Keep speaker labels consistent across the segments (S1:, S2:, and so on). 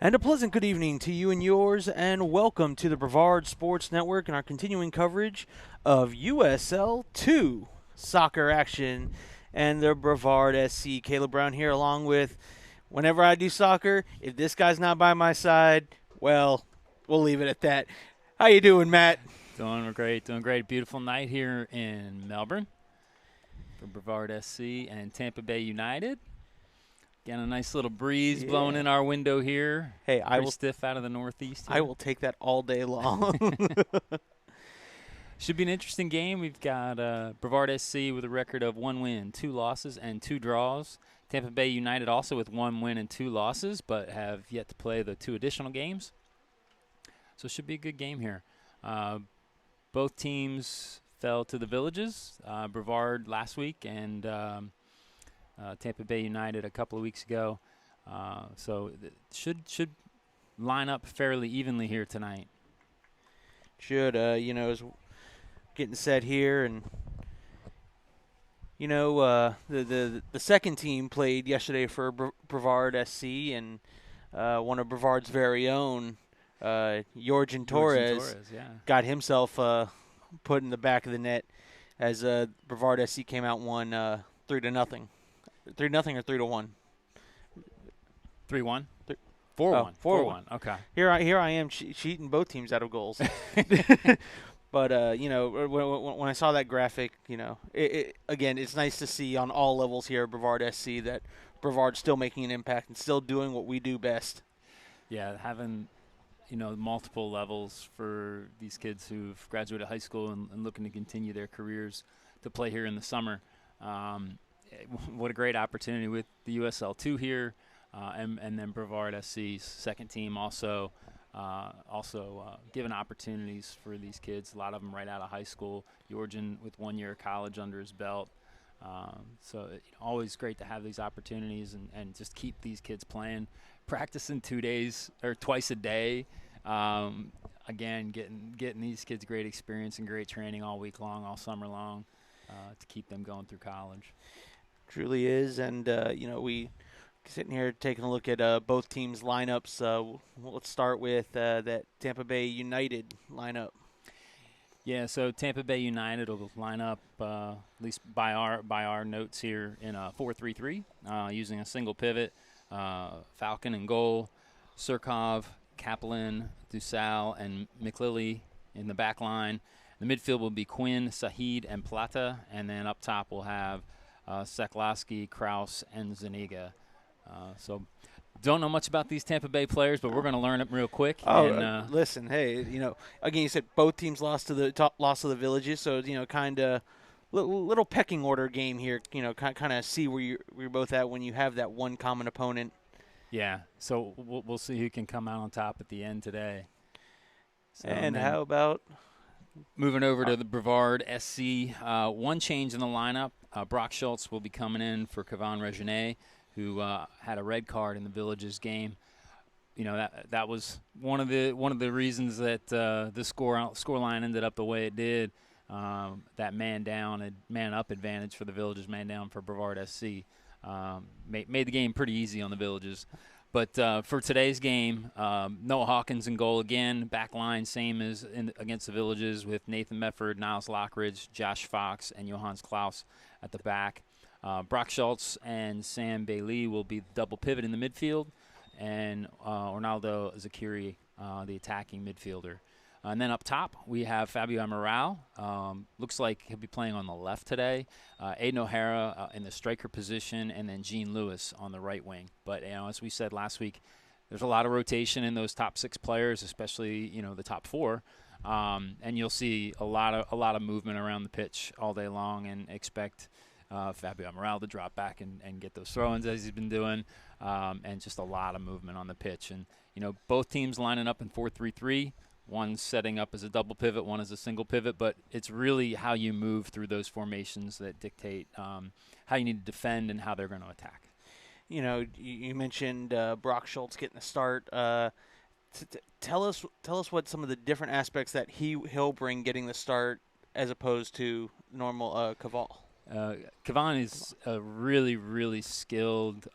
S1: And a pleasant good evening to you and yours, and welcome to the Brevard Sports Network and our continuing coverage of USL2 soccer action and the Brevard SC. Caleb Brown here, along with whenever I do soccer, if this guy's not by my side, well, we'll leave it at that. How you doing, Matt?
S2: Doing great. Beautiful night here in Melbourne for Brevard SC and Tampa Bay United. Getting a nice little breeze blowing in our window here.
S1: Hey,
S2: Pretty stiff out of the northeast here.
S1: I will take that all day long.
S2: Should be an interesting game. We've got Brevard SC with a record of 1 win, 2 losses, and 2 draws. Tampa Bay United also with 1 win and 2 losses, but have yet to play the 2 additional games. So it should be a good game here. Both teams fell to the Villages, Brevard last week and Tampa Bay United a couple of weeks ago. So it should line up fairly evenly here tonight.
S1: Should, is getting set here, and the second team played yesterday for Brevard SC, and one of Brevard's very own, Jorgen Torres, got himself put in the back of the net as Brevard SC came out and won 3-0. 3-0 or 3-1?
S2: 3-1? 4-1. 4-1. Okay.
S1: Here I am cheating both teams out of goals. But, when I saw that graphic, again, it's nice to see on all levels here at Brevard SC that Brevard's still making an impact and still doing what we do best.
S2: Yeah, having, multiple levels for these kids who've graduated high school and looking to continue their careers to play here in the summer. What a great opportunity with the USL2 here, and then Brevard SC's second team also giving opportunities for these kids. A lot of them right out of high school. Jorgen with 1 year of college under his belt. So always great to have these opportunities and just keep these kids playing, practicing 2 days or twice a day. Again, getting these kids great experience and great training all week long, all summer long, to keep them going through college.
S1: Truly is, and we sitting here taking a look at both teams' lineups. Let's start with that Tampa Bay United lineup.
S2: Yeah, so Tampa Bay United will line up, at least by our notes here, in a 4-3-3, using a single pivot. Falcon in goal, Surkov, Kaplan, Dusal, and McLilly in the back line. The midfield will be Quinn, Sahid, and Plata, and then up top we'll have Seklowski, Kraus, and Zuniga. So don't know much about these Tampa Bay players, but we're going to learn them real quick.
S1: Listen, hey, again, you said both teams lost to the Villages, so kind of little pecking order game here. Kind of see where you're both at when you have that one common opponent.
S2: Yeah, so we'll see who can come out on top at the end today. So,
S1: and how about
S2: moving over to the Brevard SC? One change in the lineup. Brock Schultz will be coming in for Kevon Regine, who had a red card in the Villages game. That was one of the reasons that the scoreline ended up the way it did. That man up advantage for the Villages, man down for Brevard SC, made the game pretty easy on the Villages. But for today's game, Noah Hawkins in goal again. Back line same as against the Villages with Nathan Medford, Niles Lockridge, Josh Fox, and Johannes Klaus at the back. Brock Schultz and Sam Bailey will be the double pivot in the midfield, and Ronaldo Zakiri, the attacking midfielder. And then up top, we have Fabio Amaral. Looks like he'll be playing on the left today. Aiden O'Hara in the striker position, and then Gene Lewis on the right wing. But as we said last week, there's a lot of rotation in those top 6 players, especially the top 4. And you'll see a lot of movement around the pitch all day long, and expect Fabio Amaral to drop back and get those throw-ins as he's been doing, and just a lot of movement on the pitch. And both teams lining up in 4-3-3. One setting up as a double pivot, one as a single pivot, but it's really how you move through those formations that dictate how you need to defend and how they're going to attack.
S1: You mentioned Brock Schultz getting the start. Tell us what some of the different aspects that he'll bring getting the start as opposed to normal Caval.
S2: Kevon is a really, really skilled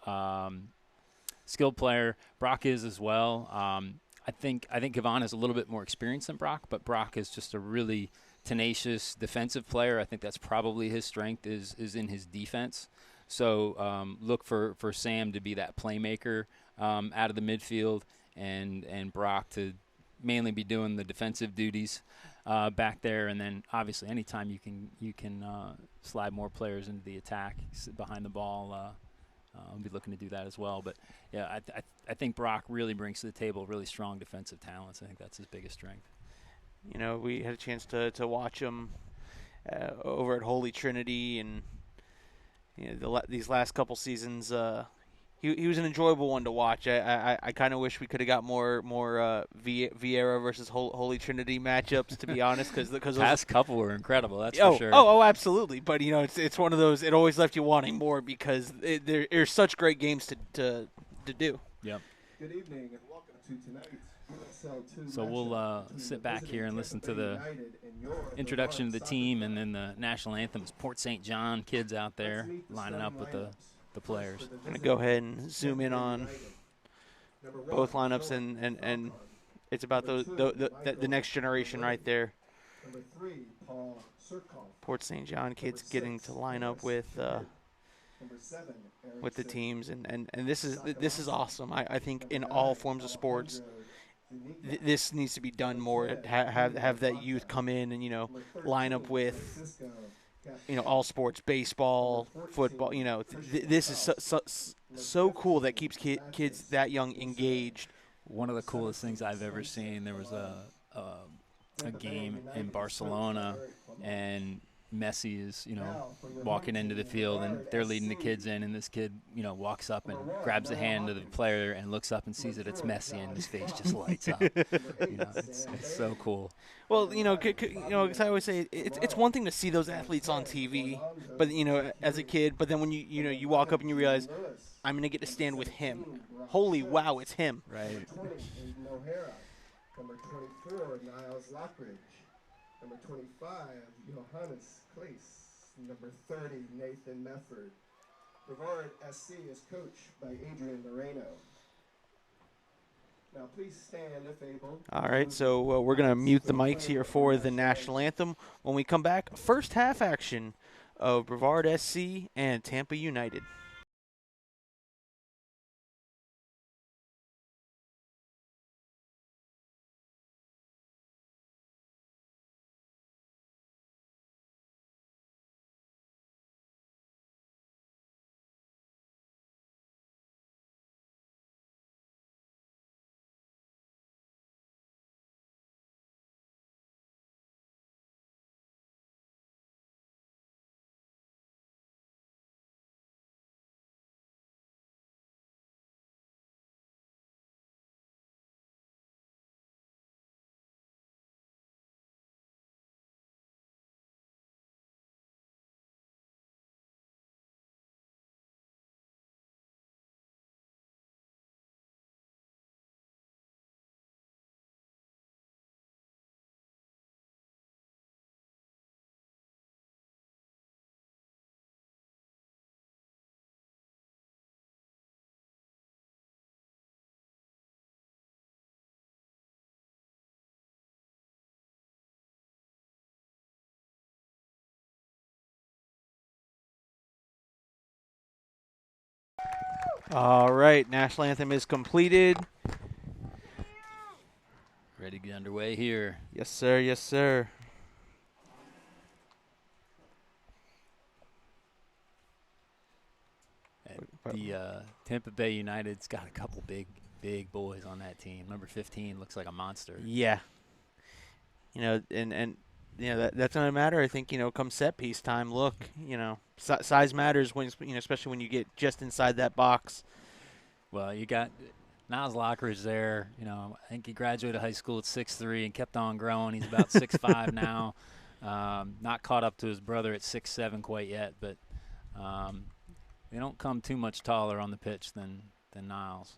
S2: skilled player. Brock is as well. I think Kevon has a little bit more experience than Brock, but Brock is just a really tenacious defensive player. I think that's probably his strength is in his defense. So look for Sam to be that playmaker out of the midfield, and Brock to mainly be doing the defensive duties back there. And then obviously anytime you can slide more players into the attack, sit behind the ball, I'll be looking to do that as well. But yeah, I think Brock really brings to the table really strong defensive talents. I think that's his biggest strength.
S1: You know, we had a chance to watch him over at Holy Trinity, and you know, these last couple seasons, he was an enjoyable one to watch. I kind of wish we could have got more Vieira versus Holy Trinity matchups, to be honest, because
S2: past couple were incredible. That's for sure.
S1: Oh, absolutely. But you know, it's one of those. It always left you wanting more because there's such great games to do.
S2: Yep.
S3: Good evening and welcome to tonight's USL2.
S2: So we'll sit back here and listen to the introduction of the team, and then the national anthem. It's Port St. John kids out there lining up with the players.
S1: I'm going to go ahead and zoom in on both lineups, and it's about the next generation right there.
S3: Number 3, Paul Surkoff.
S1: Port St. John kids getting to line up with
S3: Number 7, Eric
S1: the teams, and this is awesome. I think in all forms of sports, this needs to be done more. Have that youth come in and, you know, line up with, you know, all sports, baseball, football. You know, this is so cool that keeps kids that young engaged.
S2: One of the coolest things I've ever seen. There was a game in Barcelona, and Messi is, you know, walking into the field, and they're leading the kids in, and this kid, you know, walks up and grabs the hand of the player and looks up and sees that it's Messi, and his face just lights up. You know, it's so cool.
S1: Well, you know, 'cause I always say it's one thing to see those athletes on TV, but you know, as a kid, but then when you walk up and you realize I'm gonna get to stand with him. Holy wow, it's him.
S2: Right.
S3: Number 20, Aiden O'Hara. Number 24, Niles Lockridge. Number 25, Johannes Claes. Number 30, Nathan Mefford. Brevard SC is coached by Adrian Moreno. Now please stand if able.
S1: All right, so we're going to mute the mics here for the national anthem. When we come back, first half action of Brevard SC and Tampa United. All right, national anthem is completed.
S2: Ready to get underway here.
S1: Yes, sir. Yes, sir.
S2: And the Tampa Bay United's got a couple big boys on that team. Number 15 looks like a monster.
S1: Yeah. You know, and you know that's gonna matter. I think, you know, come set piece time. Look, you know, size matters when, you know, especially when you get just inside that box.
S2: Well, you got Niles Lockridge there. You know, I think he graduated high school at 6'3" and kept on growing. He's about 6'5" now. Not caught up to his brother at 6'7" quite yet, but they don't come too much taller on the pitch than Niles.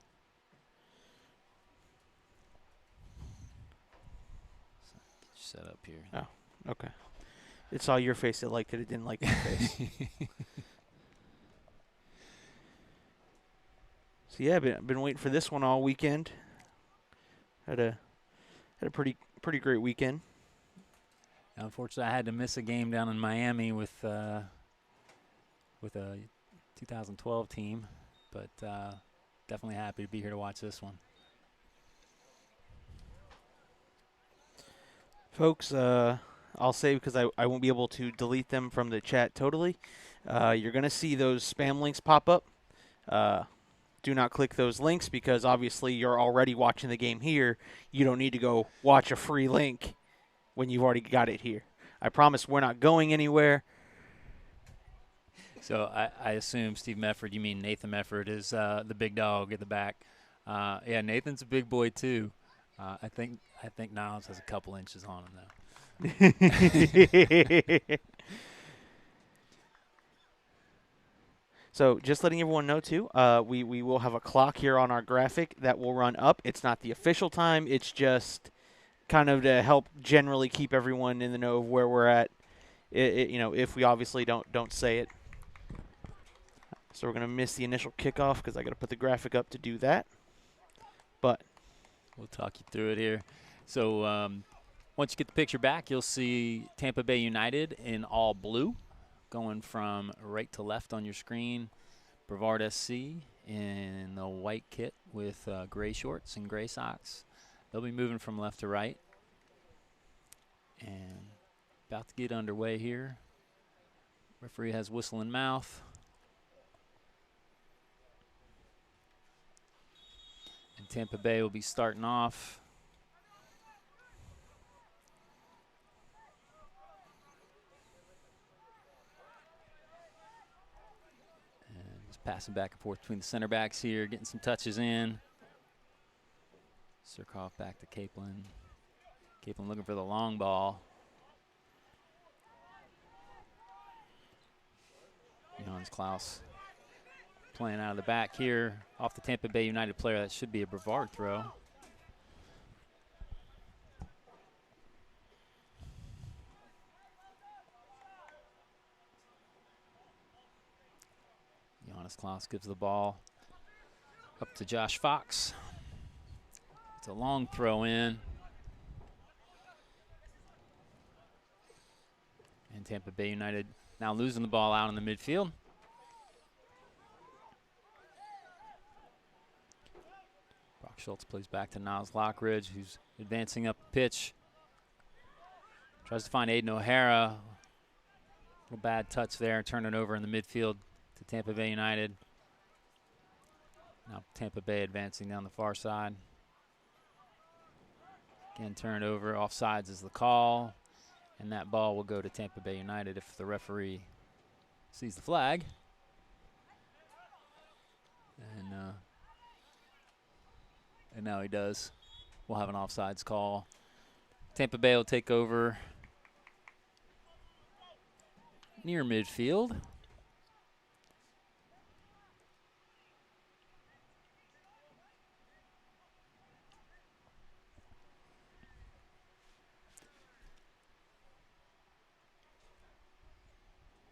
S2: So get you set up here.
S1: Oh, okay. It saw your face. It liked it. It didn't like my face. So yeah, been waiting for this one all weekend. Had a pretty great weekend.
S2: Unfortunately, I had to miss a game down in Miami with a 2012 team, but definitely happy to be here to watch this one.
S1: Folks, I'll say because I won't be able to delete them from the chat totally. You're going to see those spam links pop up. Do not click those links because obviously you're already watching the game here. You don't need to go watch a free link when you've already got it here. I promise we're not going anywhere.
S2: So I assume, Steve Mefford, you mean Nathan Mefford is the big dog at the back. Yeah, Nathan's a big boy too. I think Niles has a couple inches on him though.
S1: So just letting everyone know too, we will have a clock here on our graphic that will run up. It's not the official time. It's just kind of to help generally keep everyone in the know of where we're at. If we obviously don't say it. So we're going to miss the initial kickoff because I got to put the graphic up to do that. But
S2: we'll talk you through it here. So once you get the picture back, you'll see Tampa Bay United in all blue, going from right to left on your screen. Brevard SC in the white kit with gray shorts and gray socks. They'll be moving from left to right. And about to get underway here. Referee has whistle in mouth. And Tampa Bay will be starting off. And just passing back and forth between the center backs here, getting some touches in. Surkoff back to Capelin. Capelin looking for the long ball. Johannes Klaus playing out of the back here off the Tampa Bay United player. That should be a Brevard throw. Johannes Klaus gives the ball up to Josh Fox. It's a long throw in. And Tampa Bay United now losing the ball out in the midfield. Brock Schultz plays back to Niles Lockridge, who's advancing up the pitch. Tries to find Aiden O'Hara. Little bad touch there, turn it over in the midfield to Tampa Bay United. Now Tampa Bay advancing down the far side. Again, turn it over. Offsides is the call. And that ball will go to Tampa Bay United if the referee sees the flag. And now he does. We'll have an offsides call. Tampa Bay will take over near midfield.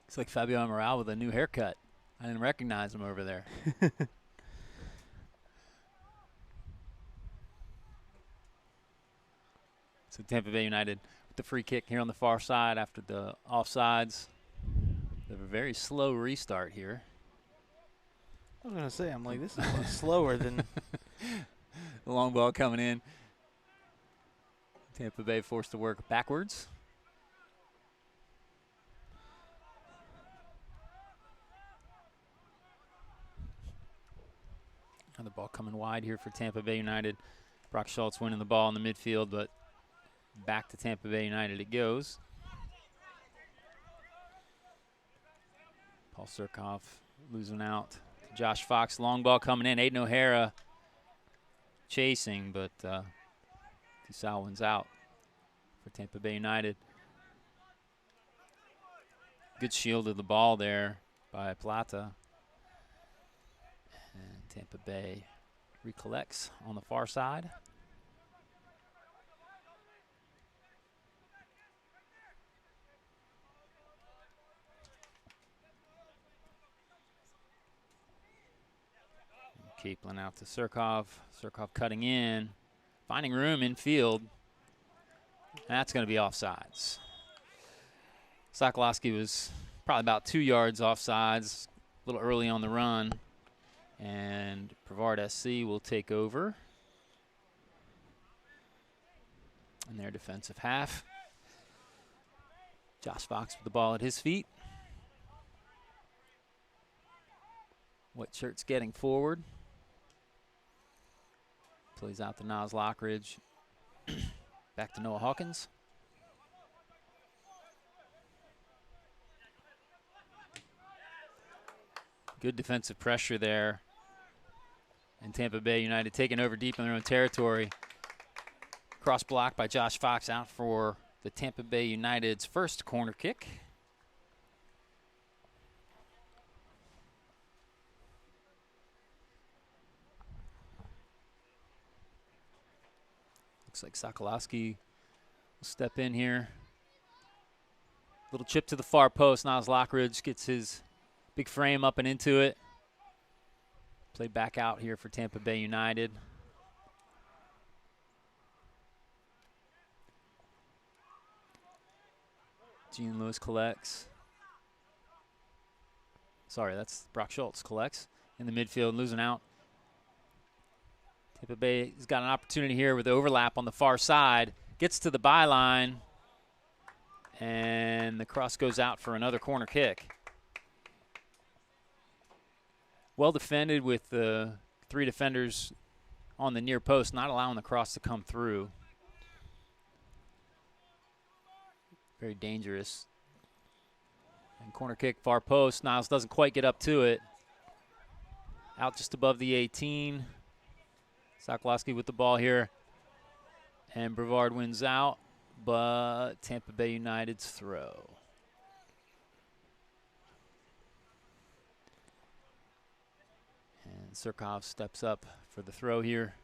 S2: Looks like Fabio Amaral with a new haircut. I didn't recognize him over there. So Tampa Bay United with the free kick here on the far side after the offsides. They have a very slow restart here.
S1: I was going to say, I'm like, this is a lot slower than...
S2: The long ball coming in. Tampa Bay forced to work backwards. And the ball coming wide here for Tampa Bay United. Brock Schultz winning the ball in the midfield, but back to Tampa Bay United it goes. Paul Surkoff losing out. Josh Fox, long ball coming in. Aiden O'Hara chasing, but Tusao wins out for Tampa Bay United. Good shield of the ball there by Plata. And Tampa Bay recollects on the far side. Kaplan out to Surkov. Surkov cutting in, finding room in field. That's going to be offsides. Sokolowski was probably about 2 yards offsides, a little early on the run. And Brevard SC will take over in their defensive half. Josh Fox with the ball at his feet. White shirt's getting forward. Plays out to Niles Lockridge. Back to Noah Hawkins. Good defensive pressure there. And Tampa Bay United taking over deep in their own territory. Cross block by Josh Fox out for the Tampa Bay United's first corner kick. Looks like Sokolowski will step in here. Little chip to the far post. Niles Lockridge gets his big frame up and into it. Play back out here for Tampa Bay United. Gene Lewis collects. Sorry, that's Brock Schultz collects in the midfield, losing out. Tampa Bay has got an opportunity here with the overlap on the far side. Gets to the byline, and the cross goes out for another corner kick. Well defended with the 3 defenders on the near post, not allowing the cross to come through. Very dangerous. And corner kick, far post. Niles doesn't quite get up to it. Out just above the 18. Sokolowski with the ball here. And Brevard wins out, but Tampa Bay United's throw. And Surkov steps up for the throw here.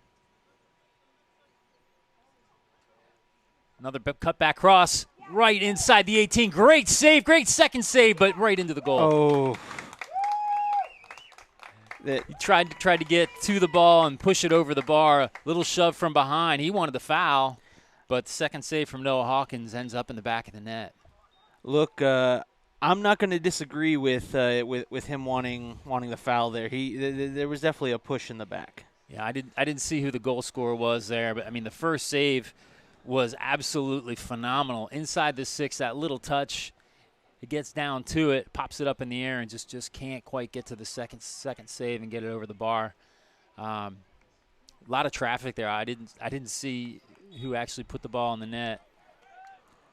S2: Another cutback cross right inside the 18. Great save, great second save, but right into the goal.
S1: Oh.
S2: He tried to get to the ball and push it over the bar. A little shove from behind. He wanted the foul, but the second save from Noah Hawkins ends up in the back of the net.
S1: Look, I'm not going to disagree with him wanting the foul there. There was definitely a push in the back.
S2: Yeah, I didn't see who the goal scorer was there, but I mean the first save was absolutely phenomenal. Inside the 6, that little touch, it gets down to it, pops it up in the air, and just can't quite get to the second save and get it over the bar. A lot of traffic there. I didn't see who actually put the ball in the net.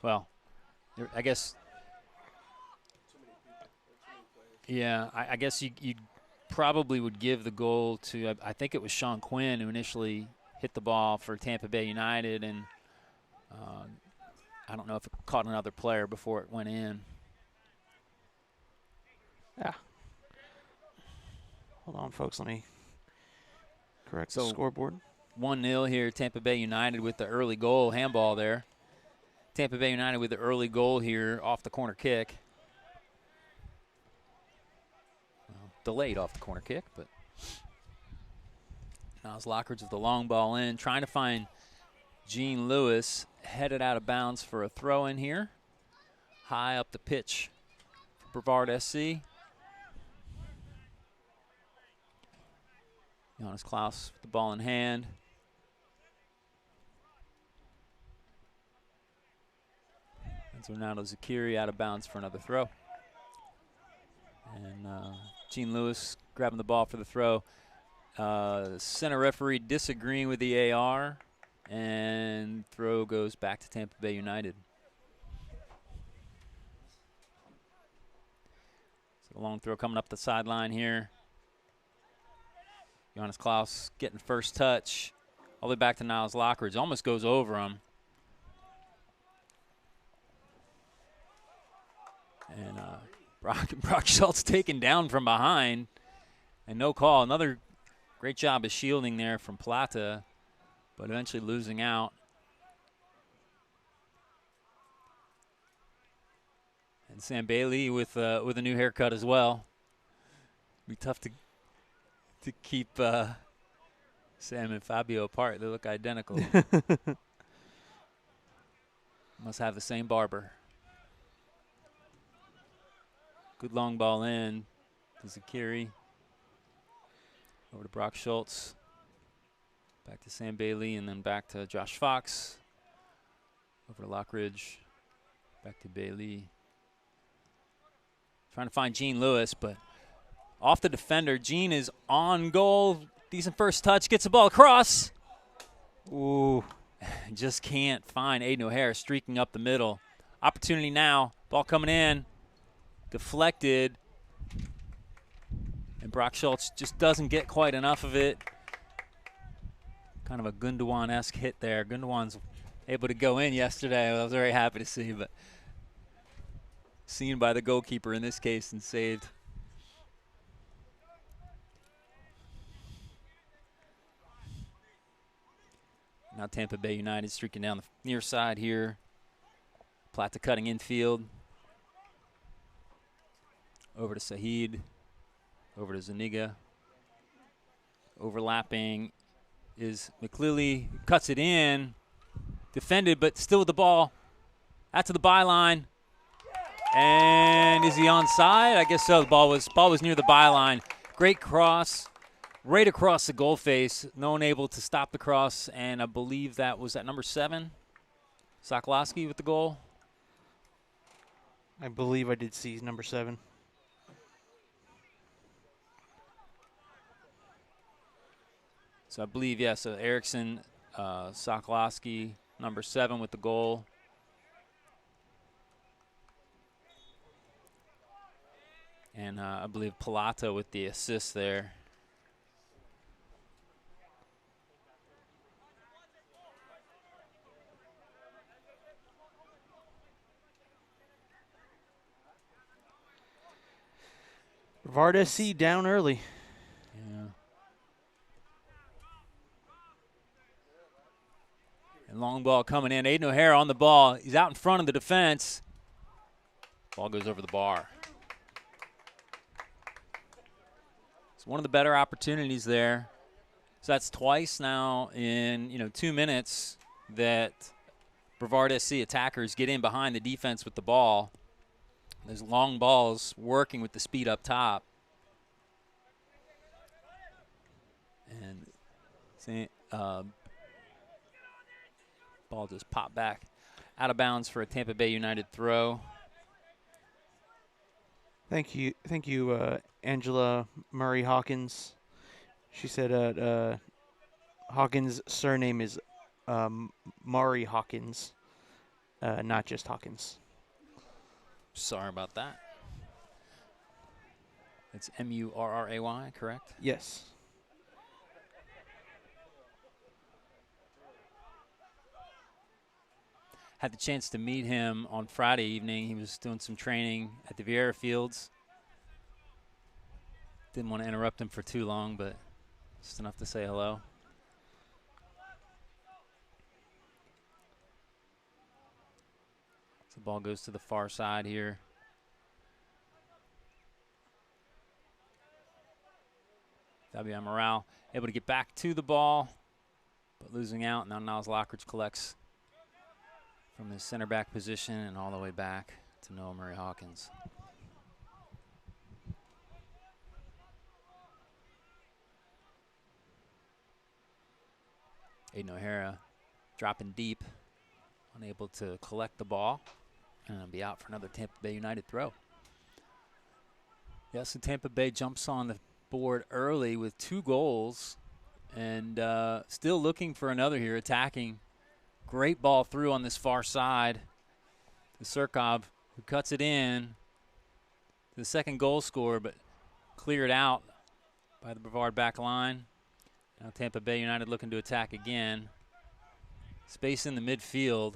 S2: Well, I guess. Yeah, I guess you probably would give the goal to, I think it was Sean Quinn who initially hit the ball for Tampa Bay United, and I don't know if it caught another player before it went in.
S1: Yeah. Hold on, folks. Let me correct the scoreboard.
S2: 1-0 here, Tampa Bay United with the early goal. Handball there. Tampa Bay United with the early goal here off the corner kick. Well, delayed off the corner kick, but Niles Lockridge with the long ball in, trying to find Gene Lewis, headed out of bounds for a throw in here. High up the pitch for Brevard SC. Johannes Klaus with the ball in hand. And Ronaldo Zakiri out of bounds for another throw. And Gene Lewis grabbing the ball for the throw. Center referee disagreeing with the AR, and throw goes back to Tampa Bay United. So a long throw coming up the sideline here. Johannes Klaus getting first touch all the way back to Niles Lockridge. Almost goes over him. And Brock Schultz taken down from behind. And no call. Another great job of shielding there from Plata, but eventually losing out. And Sam Bailey with a new haircut as well. Be tough to keep Sam and Fabio apart. They look identical. Must have the same barber. Good long ball in to Zakiri. Over to Brock Schultz. Back to Sam Bailey, and then back to Josh Fox. Over to Lockridge. Back to Bailey. Trying to find Gene Lewis, but off the defender. Gene is on goal. Decent first touch. Gets the ball across.
S1: Ooh.
S2: Just can't find Aiden O'Hare streaking up the middle. Opportunity now. Ball coming in. Deflected. And Brock Schultz just doesn't get quite enough of it. Kind of a Gundogan-esque hit there. Gundogan's able to go in yesterday. I was very happy to see, but seen by the goalkeeper in this case and saved. Now Tampa Bay United streaking down the near side here. Plata cutting infield. Over to Saheed. Over to Zuniga. Overlapping is McCleary. Cuts it in. Defended, but still with the ball. Out to the byline. And is he onside? I guess so. The ball was near the byline. Great cross. Right across the goal face. No one able to stop the cross. And I believe that was at number 7. Sokolowski with the goal.
S1: I believe I did see number 7.
S2: So I believe, yeah, so Erickson, Sokolowski, number 7 with the goal. And I believe Plata with the assist there.
S1: Brevard SC down early.
S2: Yeah. And long ball coming in. Aiden O'Hare on the ball. He's out in front of the defense. Ball goes over the bar. It's one of the better opportunities there. So that's twice now in 2 minutes that Brevard SC attackers get in behind the defense with the ball. There's long balls working with the speed up top. And ball just popped back out of bounds for a Tampa Bay United throw.
S1: Thank you, Angela Murray Hawkins. She said Hawkins' surname is Murray Hawkins, not just Hawkins.
S2: Sorry about that. It's Murray, correct?
S1: Yes.
S2: Had the chance to meet him on Friday evening. He was doing some training at the Vieira Fields. Didn't want to interrupt him for too long, but just enough to say hello. So the ball goes to the far side here. Fabio Amaral able to get back to the ball, but losing out. Now Niles Lockridge collects from his center back position and all the way back to Noah Murray Hawkins. Aiden O'Hara dropping deep, unable to collect the ball, and be out for another Tampa Bay United throw. Yes, so Tampa Bay jumps on the board early with 2 goals, and still looking for another here, attacking. Great ball through on this far side to Surkov, who cuts it in. The second goal scorer, but cleared out by the Brevard back line. Now Tampa Bay United looking to attack again. Space in the midfield.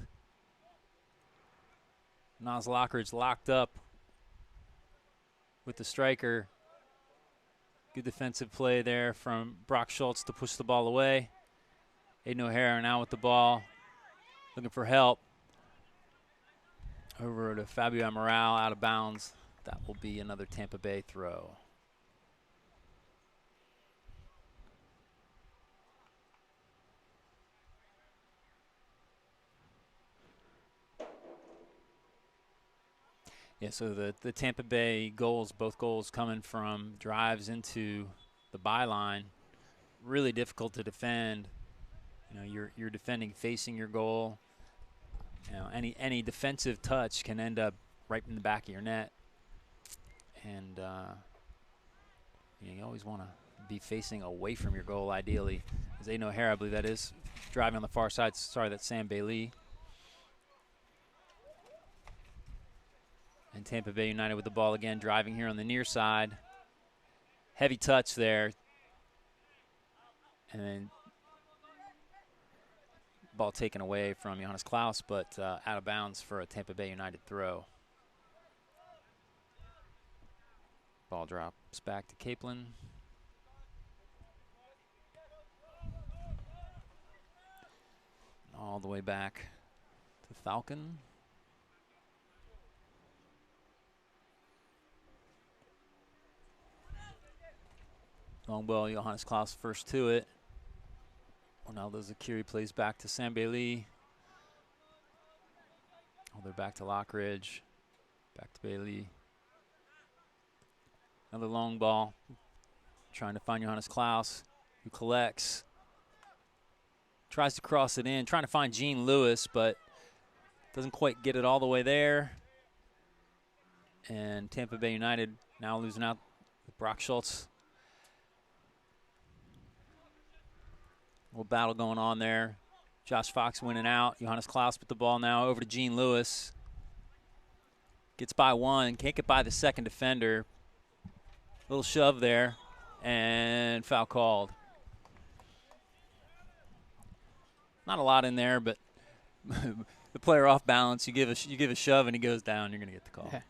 S2: Niles Lockridge locked up with the striker. Good defensive play there from Brock Schultz to push the ball away. Aiden O'Hara now with the ball, looking for help. Over to Fabio Amaral, out of bounds. That will be another Tampa Bay throw. Yeah, so the Tampa Bay goals, both goals coming from drives into the byline, really difficult to defend. You know, you're defending facing your goal. You know, any defensive touch can end up right in the back of your net, and you always want to be facing away from your goal, ideally. As Aiden O'Hara, I believe that is, driving on the far side. Sorry, that's Sam Bailey. And Tampa Bay United with the ball again, driving here on the near side. Heavy touch there. And then ball taken away from Johannes Klaus, but out of bounds for a Tampa Bay United throw. Ball drops back to Capelin. All the way back to Falcon. Long ball, Johannes Klaus first to it. Ronaldo Zakiri plays back to Sam Bailey. Oh, they're back to Lockridge. Back to Bailey. Another long ball. Trying to find Johannes Klaus, who collects. Tries to cross it in. Trying to find Gene Lewis, but doesn't quite get it all the way there. And Tampa Bay United now losing out with Brock Schultz. A little battle going on there. Josh Fox winning out. Johannes Klaus with the ball now over to Gene Lewis. Gets by one. Can't get by the second defender. Little shove there. And foul called. Not a lot in there, but the player off balance. You give a shove and he goes down. You're going to get the call.
S1: Okay.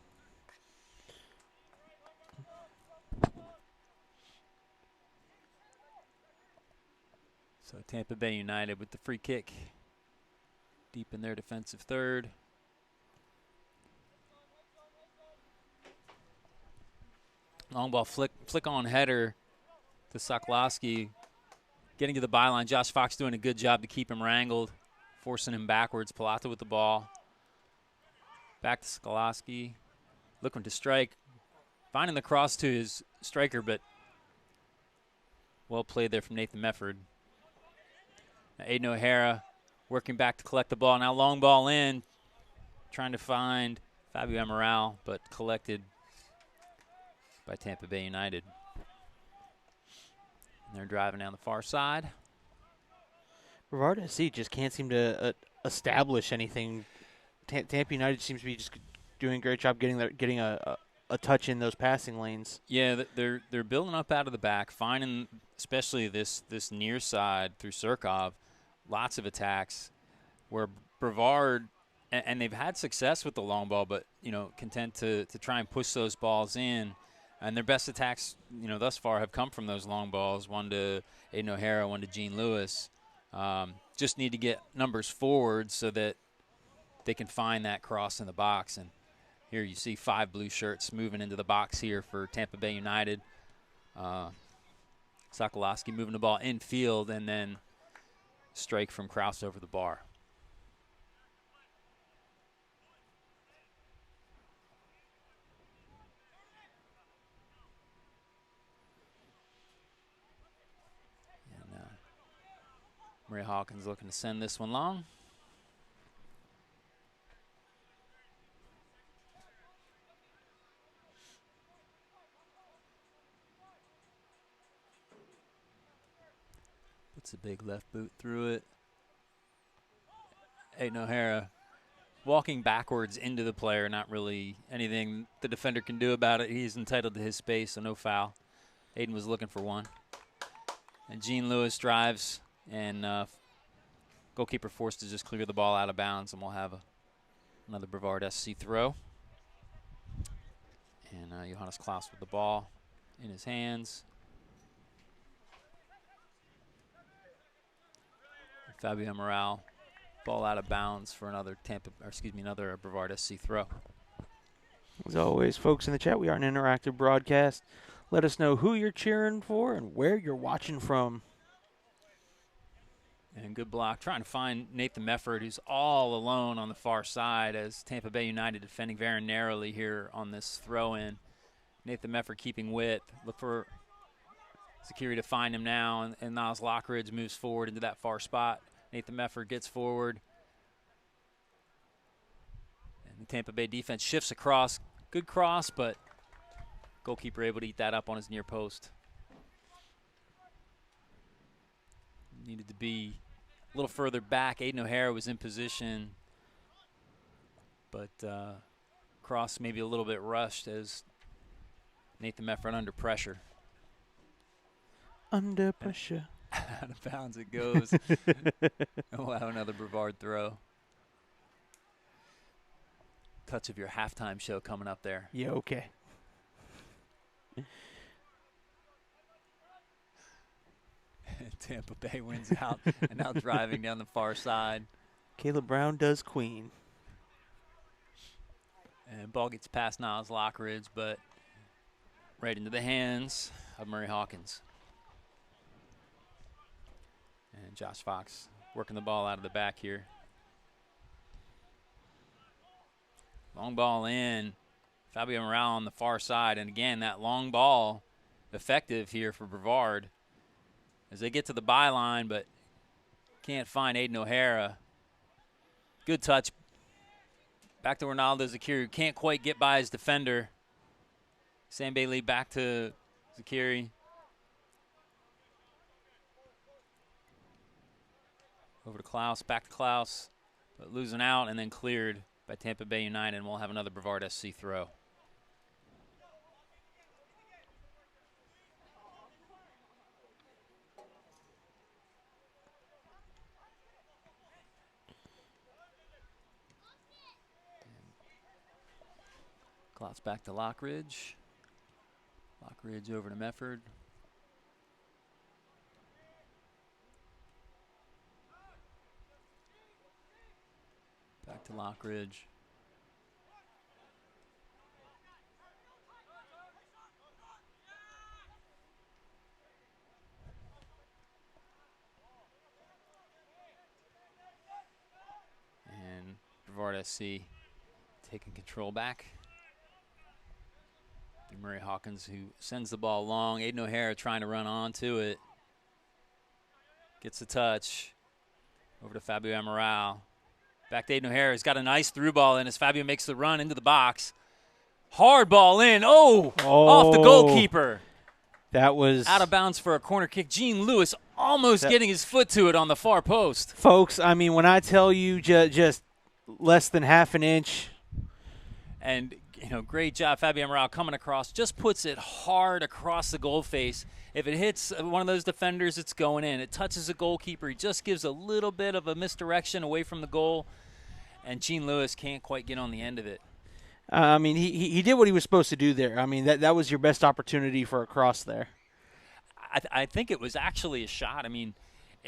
S2: So Tampa Bay United with the free kick deep in their defensive third. Long ball flick on header to Sokolowski. Getting to the byline. Josh Fox doing a good job to keep him wrangled, forcing him backwards. Palata with the ball. Back to Sokolowski. Looking to strike. Finding the cross to his striker, but well played there from Nathan Mefford. Aiden O'Hara working back to collect the ball. Now long ball in. Trying to find Fabio Amaral, but collected by Tampa Bay United. And they're driving down the far side.
S1: Brevard SC just can't seem to establish anything. Tampa United seems to be just doing a great job getting a touch in those passing lanes.
S2: Yeah, they're building up out of the back, finding especially this near side through Surkov, lots of attacks where Brevard, and they've had success with the long ball, but content to try and push those balls in. And their best attacks, thus far have come from those long balls. One to Aiden O'Hara, one to Gene Lewis. Just need to get numbers forward so that they can find that cross in the box. And here you see 5 blue shirts moving into the box here for Tampa Bay United. Sokolowski moving the ball infield and then strike from Kraus over the bar. Maria Hawkins looking to send this one long. Puts a big left boot through it. Aiden O'Hara walking backwards into the player, not really anything the defender can do about it. He's entitled to his space, so no foul. Aiden was looking for one. And Gene Lewis drives. And goalkeeper forced to just clear the ball out of bounds, and we'll have another Brevard SC throw. And Johannes Klaus with the ball in his hands. And Fabio Amaral, ball out of bounds for another another Brevard SC throw.
S1: As always, folks in the chat, we are an interactive broadcast. Let us know who you're cheering for and where you're watching from.
S2: And And good block. Trying to find Nathan Mefford, who's all alone on the far side as Tampa Bay United defending very narrowly here on this throw-in. Nathan Mefford keeping width. Look for Zakiri to find him now, and Niles Lockridge moves forward into that far spot. Nathan Mefford gets forward. And the Tampa Bay defense shifts across. Good cross, but goalkeeper able to eat that up on his near post. Needed to be a little further back. Aiden O'Hara was in position, but cross maybe a little bit rushed as Nathan Mefford under pressure.
S1: Under pressure.
S2: Out of bounds it goes. And we'll have another Brevard throw. Touch of your halftime show coming up there.
S1: Yeah, okay.
S2: Tampa Bay wins out and now driving down the far side.
S1: Caleb Brown does queen.
S2: And ball gets past Niles Lockridge, but right into the hands of Murray Hawkins. And Josh Fox working the ball out of the back here. Long ball in. Fabio Morale on the far side. And again, that long ball effective here for Brevard as they get to the byline, but can't find Aiden O'Hara. Good touch. Back to Ronaldo Zakiri, who can't quite get by his defender. Sam Bailey back to Zakiri. Over to Klaus, back to Klaus, but losing out and then cleared by Tampa Bay United, and we'll have another Brevard SC throw. Klaus back to Lockridge. Lockridge over to Mefford. Back to Lockridge. And Brevard SC taking control back. Murray Hawkins, who sends the ball long. Aiden O'Hara trying to run onto it. Gets the touch. Over to Fabio Amaral. Back to Aiden O'Hara. He's got a nice through ball in as Fabio makes the run into the box. Hard ball in. Oh! Off the goalkeeper.
S1: That was
S2: out of bounds for a corner kick. Gene Lewis almost getting his foot to it on the far post.
S1: Folks, I mean, when I tell you just less than half an inch.
S2: And you know, great job, Fabio Amaral coming across. Just puts it hard across the goal face. If it hits one of those defenders, it's going in. It touches the goalkeeper. He just gives a little bit of a misdirection away from the goal, and Gene Lewis can't quite get on the end of it.
S1: I mean, he did what he was supposed to do there. I mean, that was your best opportunity for a cross there.
S2: I think it was actually a shot. I mean,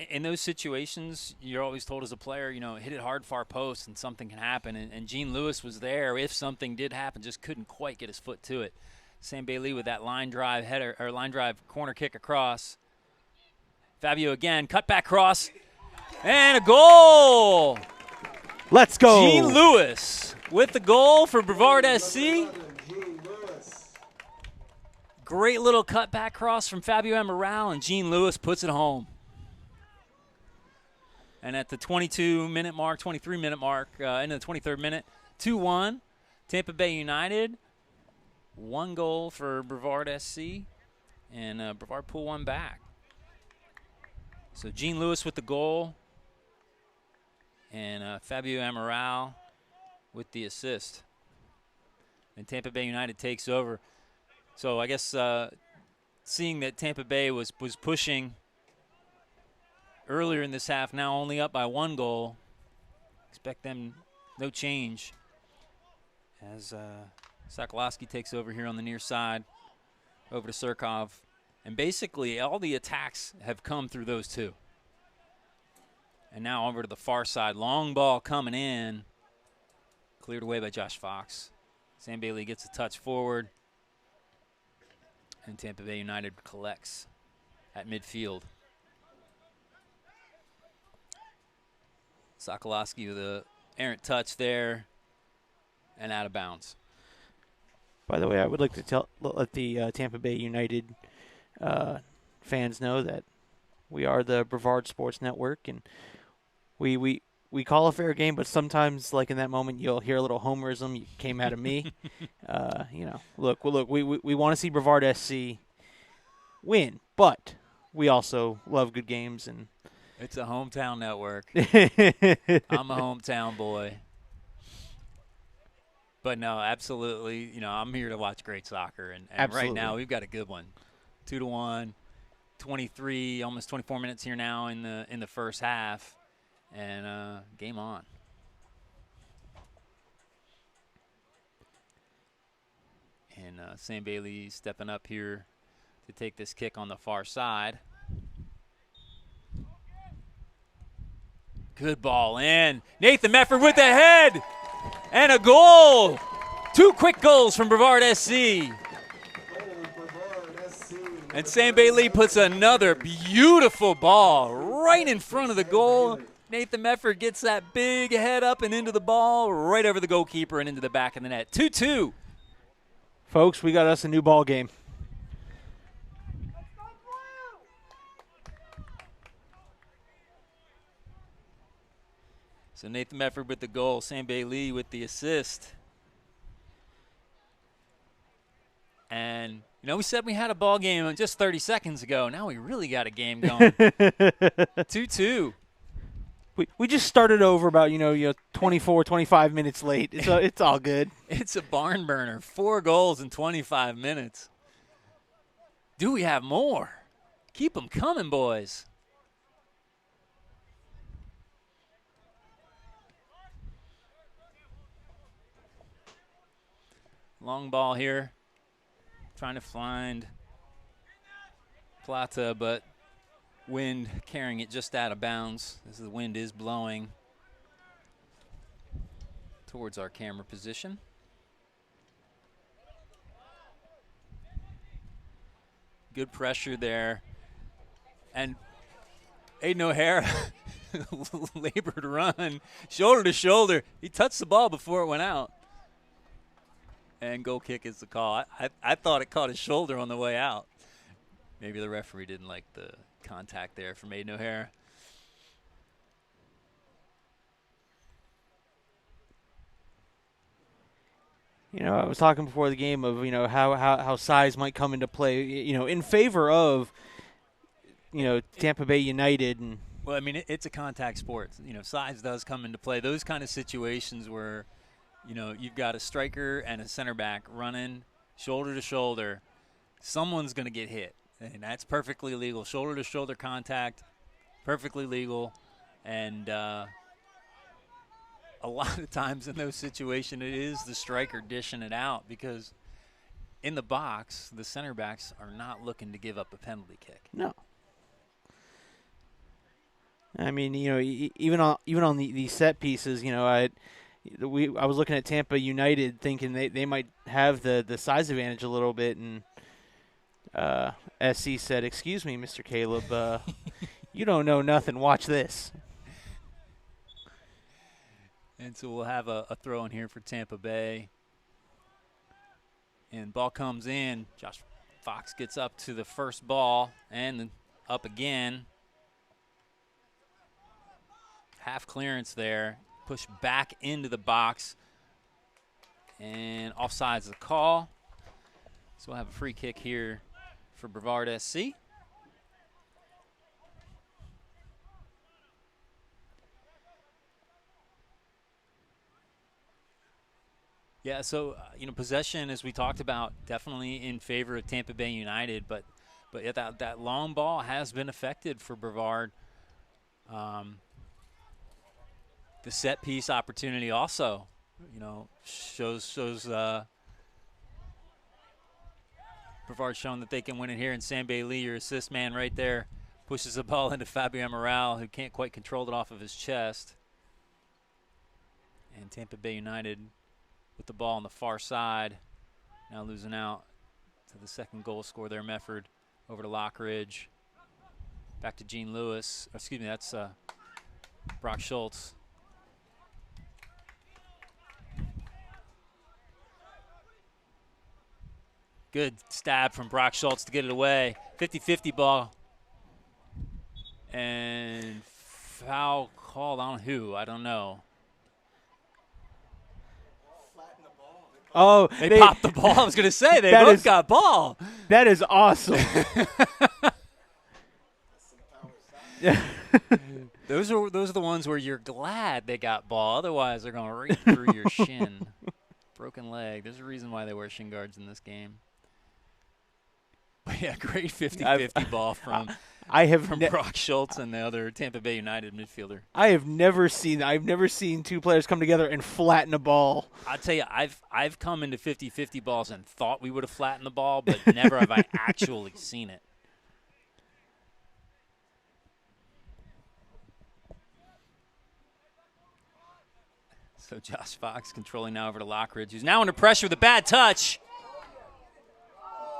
S2: in those situations, you're always told as a player, you know, hit it hard far post and something can happen. And Gene Lewis was there if something did happen, just couldn't quite get his foot to it. Sam Bailey with that line drive header or line drive corner kick across. Fabio again, cut back cross, and a goal.
S1: Let's go.
S2: Gene Lewis with the goal for Brevard SC. Great little cutback cross from Fabio Amaral, and Gene Lewis puts it home. And at the 22-minute mark, 23-minute mark, into the 23rd minute, 2-1, Tampa Bay United. 1 goal for Brevard SC, and Brevard pull one back. So Gene Lewis with the goal, and Fabio Amaral with the assist. And Tampa Bay United takes over. So I guess seeing that Tampa Bay was pushing earlier in this half, now only up by 1 goal. Expect them no change as Sokolowski takes over here on the near side, over to Surkov. And basically all the attacks have come through those two. And now over to the far side. Long ball coming in. Cleared away by Josh Fox. Sam Bailey gets a touch forward. And Tampa Bay United collects at midfield. Sokolowski with a errant touch there and out of bounds.
S1: By the way, I would like to let the Tampa Bay United fans know that we are the Brevard Sports Network, and we call a fair game, but sometimes, like in that moment, you'll hear a little homerism. You came out of me. Look, we want to see Brevard SC win, but we also love good games, and
S2: it's a hometown network. I'm a hometown boy. But no, absolutely. I'm here to watch great soccer, and right now we've got a good one. 2-1, 23, almost 24 minutes here now in the first half, and game on. And Sam Bailey stepping up here to take this kick on the far side. Good ball in. Nathan Mefford with the head and a goal. 2 quick goals from Brevard SC. And Sam Bailey puts another beautiful ball right in front of the goal. Nathan Mefford gets that big head up and into the ball, right over the goalkeeper and into the back of the net. 2-2.
S1: Folks, we got us a new ball game.
S2: So Nathan Mefford with the goal, Sam Bailey with the assist. And, we said we had a ball game just 30 seconds ago. Now we really got a game going. 2-2.
S1: We just started over about, 24, 25 minutes late. It's all good.
S2: It's a barn burner. 4 goals in 25 minutes. Do we have more? Keep them coming, boys. Long ball here. Trying to find Plata, but wind carrying it just out of bounds as the wind is blowing towards our camera position. Good pressure there. And Aiden O'Hara, labored run, shoulder to shoulder. He touched the ball before it went out. And goal kick is the call. I thought it caught his shoulder on the way out. Maybe the referee didn't like the contact there from Aiden O'Hara.
S1: I was talking before the game of, how size might come into play, in favor of, Tampa Bay United. And
S2: well, I mean, it's a contact sport. Size does come into play. Those kind of situations where, you've got a striker and a center back running shoulder to shoulder, someone's going to get hit. And that's perfectly legal. Shoulder to shoulder contact, perfectly legal. And a lot of times in those situations, it is the striker dishing it out because in the box, the center backs are not looking to give up a penalty kick.
S1: No. I mean, even on the set pieces, I was looking at Tampa United thinking they might have the size advantage a little bit, and SC said, "Excuse me, Mr. Caleb, you don't know nothing. Watch this."
S2: And so we'll have a throw in here for Tampa Bay. And ball comes in. Josh Fox gets up to the first ball and then up again. Half clearance there. Push back into the box. And offside's the call. So we'll have a free kick here for Brevard SC. Yeah, so, possession, as we talked about, definitely in favor of Tampa Bay United, but yeah, that long ball has been affected for Brevard. The set piece opportunity also, shows Brevard showing that they can win it here, and Sam Bailey, your assist man right there, pushes the ball into Fabio Amaral, who can't quite control it off of his chest. And Tampa Bay United with the ball on the far side, now losing out to the second goal scorer there, Mefford, over to Lockridge. Back to Gene Lewis. Excuse me, that's Brock Schultz. Good stab from Brock Schultz to get it away. 50-50 ball. And foul called on who? I don't know.
S1: Oh,
S2: they popped the ball. I was going to say, they both got ball.
S1: That is awesome.
S2: Those are the ones where you're glad they got ball. Otherwise, they're going right through your shin. Broken leg. There's a reason why they wear shin guards in this game. But yeah, great 50-50 ball from Brock Schultz and the other Tampa Bay United midfielder.
S1: I've never seen two players come together and flatten a ball.
S2: I'll tell you, I've come into 50-50 balls and thought we would have flattened the ball, but never have I actually seen it. So Josh Fox controlling now over to Lockridge, who's now under pressure with a bad touch.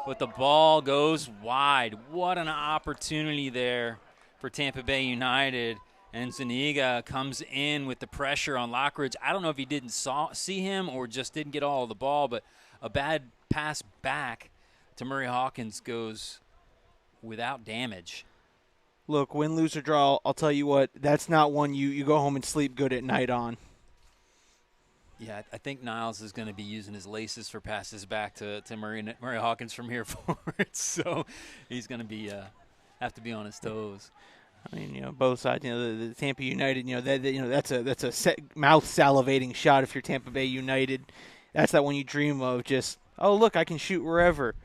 S2: But the ball goes wide. What an opportunity there for Tampa Bay United. And Zuniga comes in with the pressure on Lockridge. I don't know if he didn't see him or just didn't get all of the ball, but a bad pass back to Murray Hawkins goes without damage.
S1: Look, win, lose, or draw, I'll tell you what, that's not one you go home and sleep good at night on.
S2: Yeah, I think Niles is going to be using his laces for passes back to Murray Hawkins from here forward. So he's going to be have to be on his toes.
S1: I mean, both sides. The Tampa United. That's a mouth salivating shot if you're Tampa Bay United. That's that one you dream of. Just look, I can shoot wherever,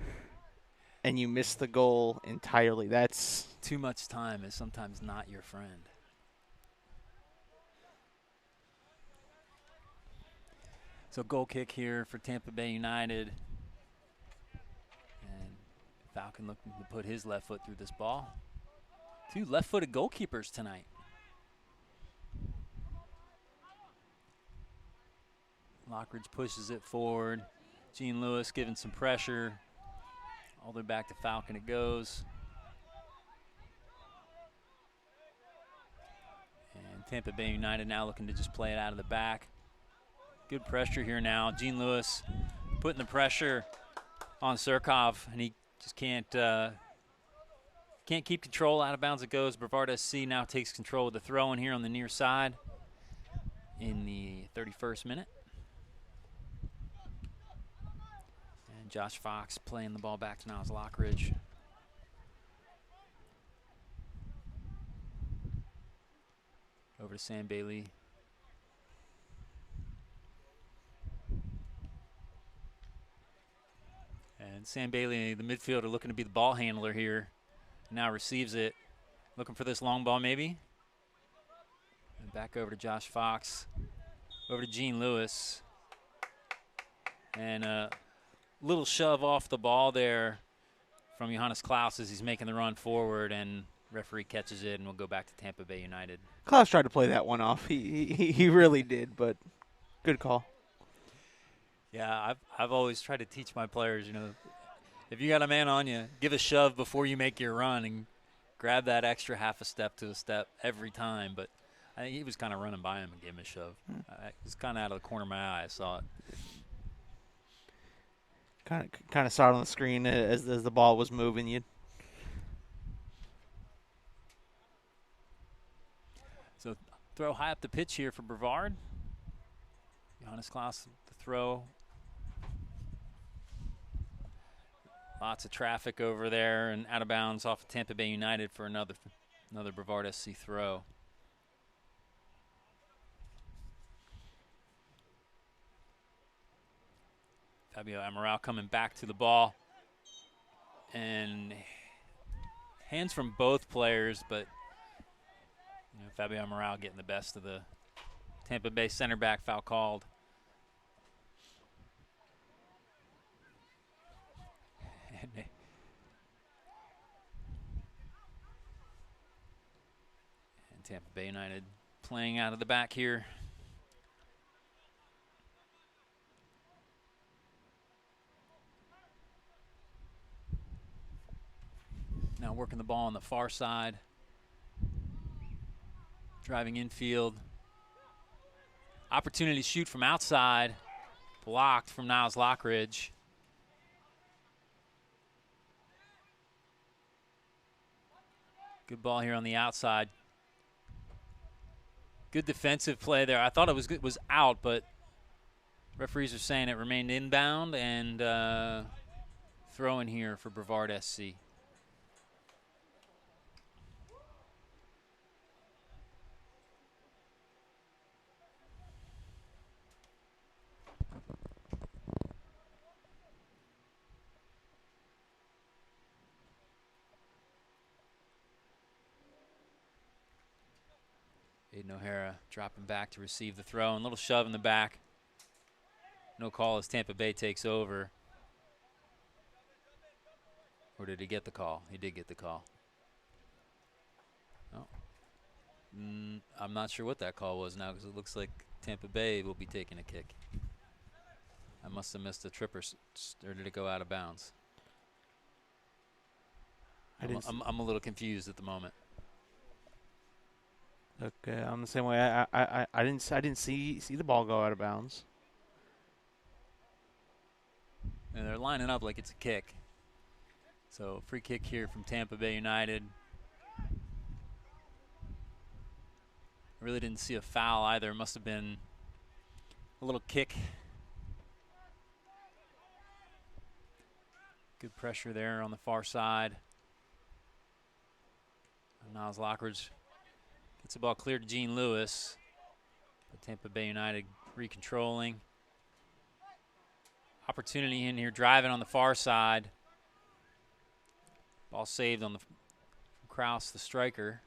S1: and you miss the goal entirely. That's
S2: too much time is sometimes not your friend. So goal kick here for Tampa Bay United. And Falcon looking to put his left foot through this ball. Two left-footed goalkeepers tonight. Lockridge pushes it forward. Gene Lewis giving some pressure. All the way back to Falcon it goes. And Tampa Bay United now looking to just play it out of the back. Good pressure here now. Gene Lewis putting the pressure on Surkov, and he just can't keep control. Out of bounds it goes. Brevard SC now takes control of the throw in here on the near side in the 31st minute. And Josh Fox playing the ball back to Niles Lockridge. Over to Sam Bailey. And Sam Bailey, the midfielder, looking to be the ball handler here. Now receives it. Looking for this long ball maybe. And back over to Josh Fox. Over to Gene Lewis. And a little shove off the ball there from Johannes Klaus as he's making the run forward. And referee catches it and we'll go back to Tampa Bay United.
S1: Klaus tried to play that one off. He really did, but good call.
S2: Yeah, I've always tried to teach my players, if you got a man on you, give a shove before you make your run and grab that extra half a step to a step every time. But I think he was kind of running by him and gave him a shove. It was kind of out of the corner of my eye. I saw it.
S1: Kind of saw it on the screen as the ball was moving.
S2: So throw high up the pitch here for Brevard. Johannes Klaus, the throw. Lots of traffic over there and out of bounds off of Tampa Bay United for another Brevard SC throw. Fabio Amaral coming back to the ball. And hands from both players, but Fabio Amaral getting the best of the Tampa Bay center back, foul called. And Tampa Bay United playing out of the back here. Now working the ball on the far side. Driving infield. Opportunity to shoot from outside. Blocked from Niles Lockridge. Good ball here on the outside. Good defensive play there. I thought it was out, but referees are saying it remained inbound, and throw in here for Brevard SC. Aiden O'Hara dropping back to receive the throw, and a little shove in the back. No call as Tampa Bay takes over. Or did he get the call? He did get the call. Oh. I'm not sure what that call was now, because it looks like Tampa Bay will be taking a kick. I must have missed a trip, or did it go out of bounds? I'm a little confused at the moment.
S1: Okay, I'm the same way. I didn't see the ball go out of bounds.
S2: And they're lining up like it's a kick. So free kick here from Tampa Bay United. I really didn't see a foul either. It must have been a little kick. Good pressure there on the far side. And Niles Lockridge gets the ball cleared to Gene Lewis. But Tampa Bay United recontrolling. Opportunity in here, driving on the far side. Ball saved on the Kraus, the striker.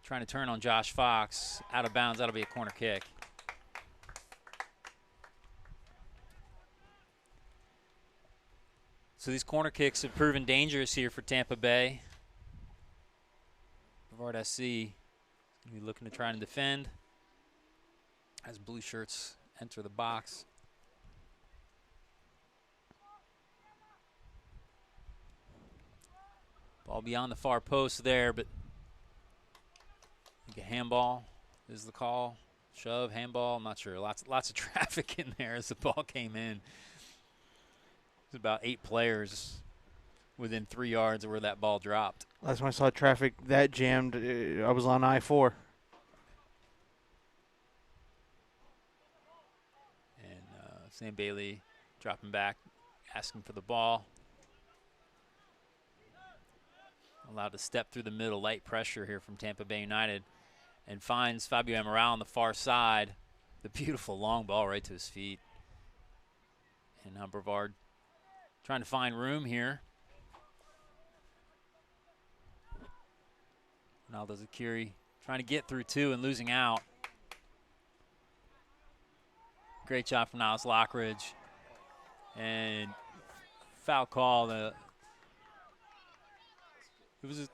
S2: Trying to turn on Josh Fox. Out of bounds, that'll be a corner kick. So these corner kicks have proven dangerous here for Tampa Bay. Brevard SC is going to be looking to try and defend as blue shirts enter the box. Ball beyond the far post there, but I think a handball is the call. Shove, handball, I'm not sure. Lots of traffic in there as the ball came in. There's about 8 players within 3 yards of where that ball dropped.
S1: Last time I saw traffic that jammed, I was on I-4.
S2: And Sam Bailey dropping back, asking for the ball. Allowed to step through the middle, light pressure here from Tampa Bay United, and finds Fabio Amaral on the far side. The beautiful long ball right to his feet. And now Brevard trying to find room here. Ronaldo Zakiri trying to get through two and losing out. Great job from Niles Lockridge. And foul call. It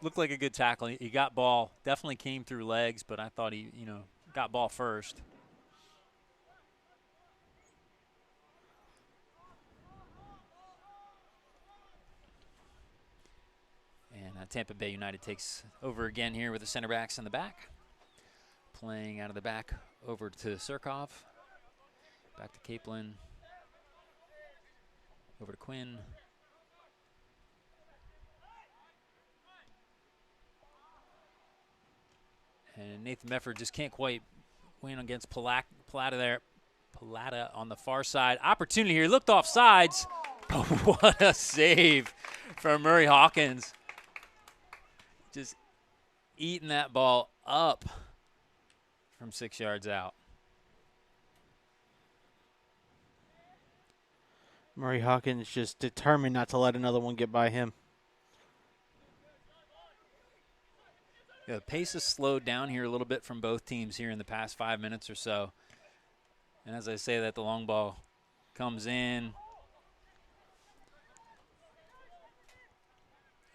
S2: looked like a good tackle. He got ball, definitely came through legs, but I thought he, got ball first. And Tampa Bay United takes over again here with the center backs in the back. Playing out of the back over to Surkov. Back to Capelin. Over to Quinn. And Nathan Mefford just can't quite win against Plata there. Plata on the far side. Opportunity here. Looked off sides. Oh, what a save from Murray Hawkins. Just eating that ball up from 6 yards out.
S1: Murray Hawkins just determined not to let another one get by him.
S2: Yeah, the pace has slowed down here a little bit from both teams here in the past 5 minutes or so. And as I say that, the long ball comes in.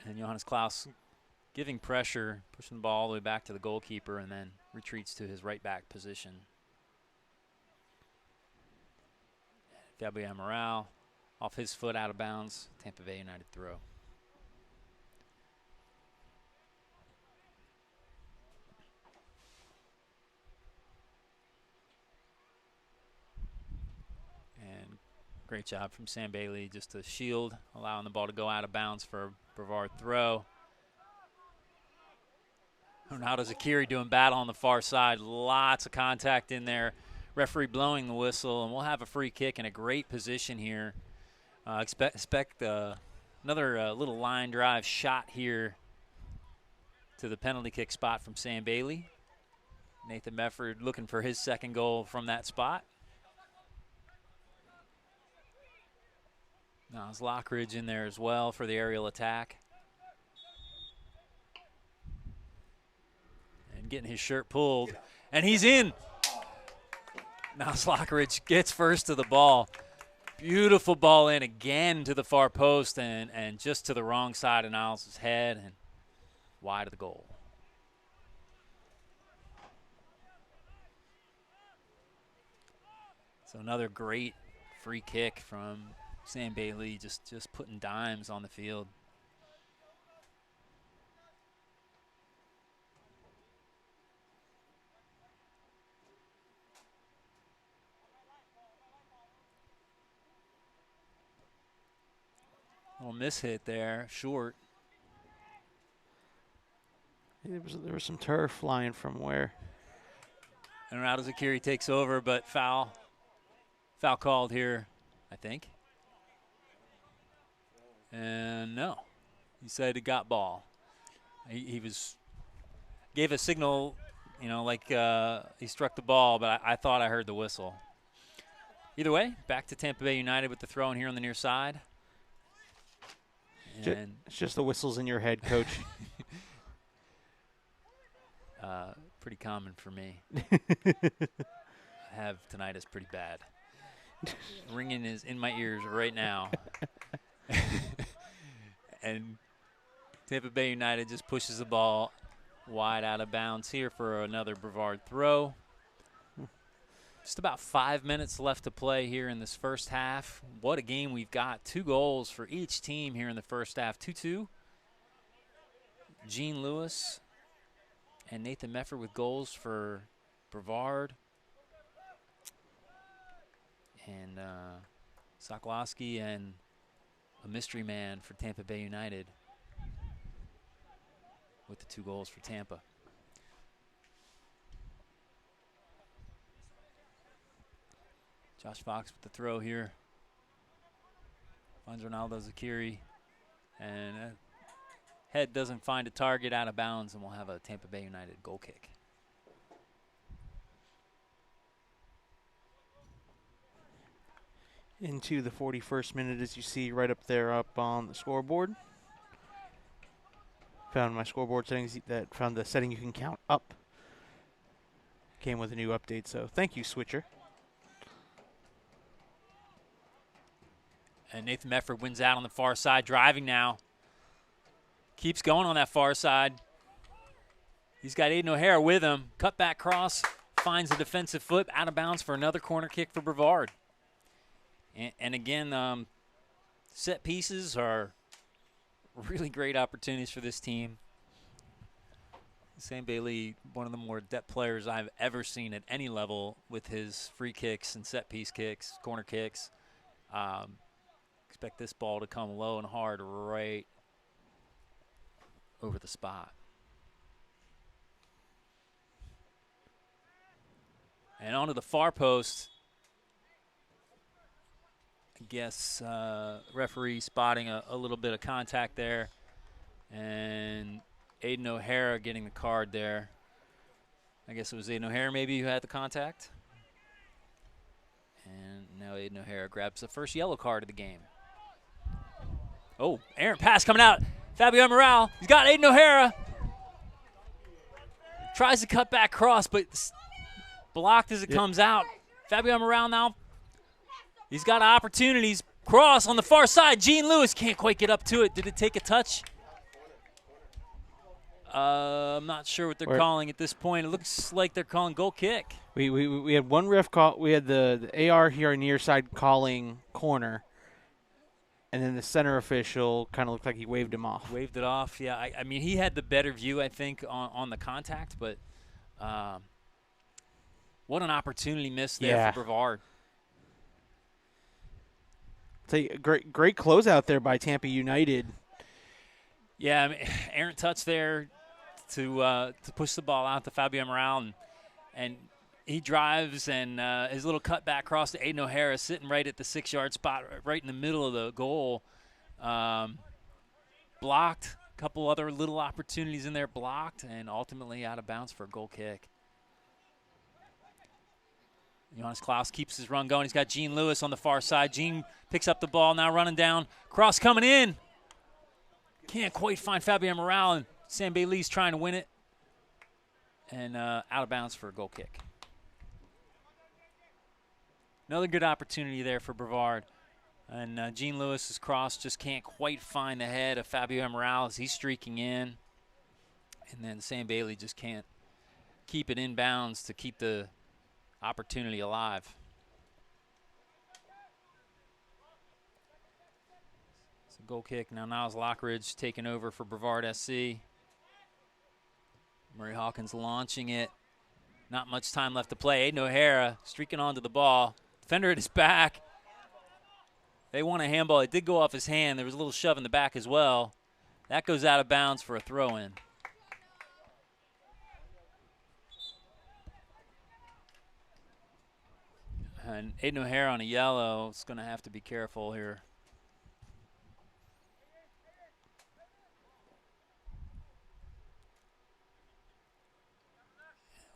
S2: And Johannes Klaus giving pressure, pushing the ball all the way back to the goalkeeper, and then retreats to his right back position. Fabio Amaral off his foot, out of bounds. Tampa Bay United throw. And great job from Sam Bailey just to shield, allowing the ball to go out of bounds for a Brevard throw. Ronaldo Zakiri doing battle on the far side. Lots of contact in there. Referee blowing the whistle, and we'll have a free kick in a great position here. Expect another little line drive shot here to the penalty kick spot from Sam Bailey. Nathan Mefford looking for his second goal from that spot. Now it's Lockridge in there as well for the aerial attack. And getting his shirt pulled. And he's in. Now Lockridge gets first to the ball. Beautiful ball in again to the far post and just to the wrong side of Niles' head and wide of the goal. So another great free kick from Sam Bailey, just putting dimes on the field. Little mishit there, short.
S1: There was some turf flying from where.
S2: And Ronaldo Zakiri takes over, but foul called here, I think. And no, he said it got ball. He gave a signal, like he struck the ball, but I thought I heard the whistle. Either way, back to Tampa Bay United with the throw in here on the near side. And
S1: it's just the whistles in your head, Coach.
S2: Pretty common for me. I have tinnitus pretty bad. Ringing is in my ears right now. And Tampa Bay United just pushes the ball wide out of bounds here for another Brevard throw. Just about 5 minutes left to play here in this first half. What a game we've got. 2 goals for each team here in the first half. 2-2. Gene Lewis and Nathan Mefford with goals for Brevard. And Sokolowski and a mystery man for Tampa Bay United with the 2 goals for Tampa. Josh Fox with the throw here. Finds Ronaldo Zakiri. And head doesn't find a target, out of bounds, and we'll have a Tampa Bay United goal kick.
S1: Into the 41st minute, as you see right up there up on the scoreboard. Found my scoreboard settings, found the setting you can count up. Came with a new update, so thank you, Switcher.
S2: And Nathan Mefford wins out on the far side, driving now. Keeps going on that far side. He's got Aiden O'Hara with him. Cut back cross, finds the defensive foot, out of bounds for another corner kick for Brevard. And again, set pieces are really great opportunities for this team. Sam Bailey, one of the more adept players I've ever seen at any level with his free kicks and set piece kicks, corner kicks. Expect this ball to come low and hard right over the spot. And onto the far post. I guess referee spotting a little bit of contact there. And Aiden O'Hara getting the card there. I guess it was Aiden O'Hara maybe who had the contact. And now Aiden O'Hara grabs the first yellow card of the game. Oh, errant pass coming out. Fabio Morale. He's got Aiden O'Hara. Tries to cut back cross, but blocked as it comes out. Fabio Morale now. He's got opportunities. Cross on the far side. Gene Lewis can't quite get up to it. Did it take a touch? I'm not sure what they're calling at this point. It looks like they're calling goal kick.
S1: We had one ref call. We had the AR here on the near side calling corner. And then the center official kind of looked like he waved him off.
S2: Waved it off, yeah. I mean, he had the better view, I think, on the contact. But what an opportunity missed there for Brevard.
S1: Tell you, great closeout there by Tampa United.
S2: Yeah, I mean, errant touch there. to push the ball out to Fabio Morale, and he drives, and his little cutback across to Aiden O'Hara, sitting right at the 6-yard spot, right in the middle of the goal. Blocked. A couple other little opportunities in there blocked, and ultimately out of bounds for a goal kick. Johannes Klaus keeps his run going. He's got Gene Lewis on the far side. Gene picks up the ball, now running down. Cross coming in. Can't quite find Fabien Morale, and Sam Bailey's trying to win it. And out of bounds for a goal kick. Another good opportunity there for Brevard. And Gene Lewis's cross just can't quite find the head of Fabio Morale as he's streaking in. And then Sam Bailey just can't keep it in bounds to keep the opportunity alive. It's a goal kick. Now Niles Lockridge taking over for Brevard SC. Murray Hawkins launching it. Not much time left to play. Aiden O'Hara streaking onto the ball. Defender at his back. They want a handball. It did go off his hand. There was a little shove in the back as well. That goes out of bounds for a throw-in. And Aiden O'Hara on a yellow is going to have to be careful here.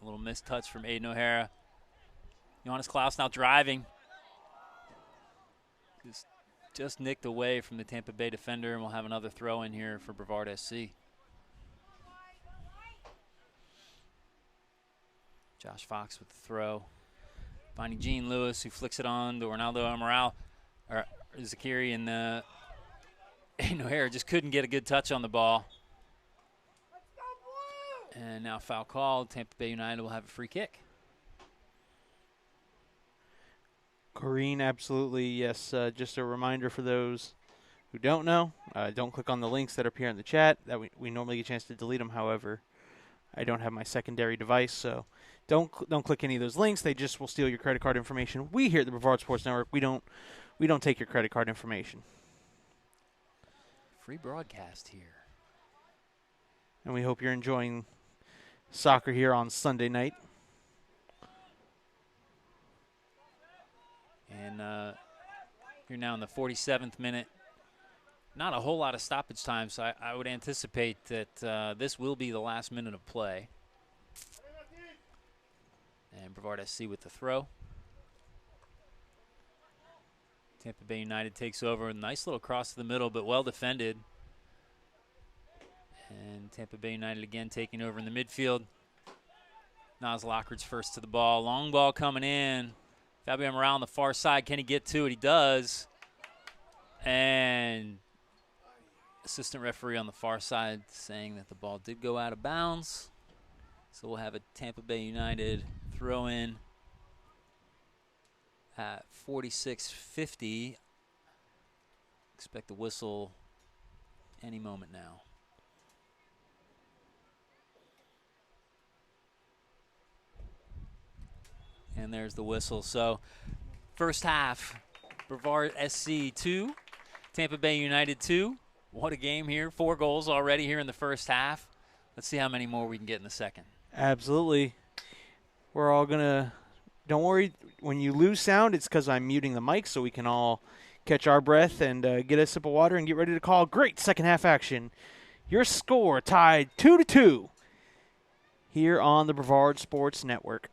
S2: A little missed touch from Aiden O'Hara. Johannes Klaus now driving. Just nicked away from the Tampa Bay defender, and we'll have another throw in here for Brevard SC. Josh Fox with the throw. Finding Gene Lewis, who flicks it on to Ronaldo Amaral, or Zakiri, and Aiden O'Hara just couldn't get a good touch on the ball. And now foul called. Tampa Bay United will have a free kick.
S1: Corrine, absolutely, yes. Just a reminder for those who don't know, don't click on the links that appear in the chat. That we normally get a chance to delete them. However, I don't have my secondary device, so don't click any of those links. They just will steal your credit card information. We here at the Brevard Sports Network, we don't take your credit card information.
S2: Free broadcast here.
S1: And we hope you're enjoying soccer here on Sunday night.
S2: And you're now in the 47th minute. Not a whole lot of stoppage time, so I would anticipate that this will be the last minute of play. And Brevard SC with the throw. Tampa Bay United takes over. Nice little cross to the middle, but well defended. And Tampa Bay United again taking over in the midfield. Niles Lockridge first to the ball. Long ball coming in. Fabio Morale on the far side. Can he get to it? He does. And assistant referee on the far side saying that the ball did go out of bounds. So we'll have a Tampa Bay United throw in at 46:50. Expect the whistle any moment now. And there's the whistle. So first half, Brevard SC 2, Tampa Bay United 2. What a game here. 4 goals already here in the first half. Let's see how many more we can get in the second.
S1: Absolutely. We're all going to – don't worry. When you lose sound, it's because I'm muting the mic so we can all catch our breath and get a sip of water and get ready to call great second half action. Your score tied 2-2 here on the Brevard Sports Network.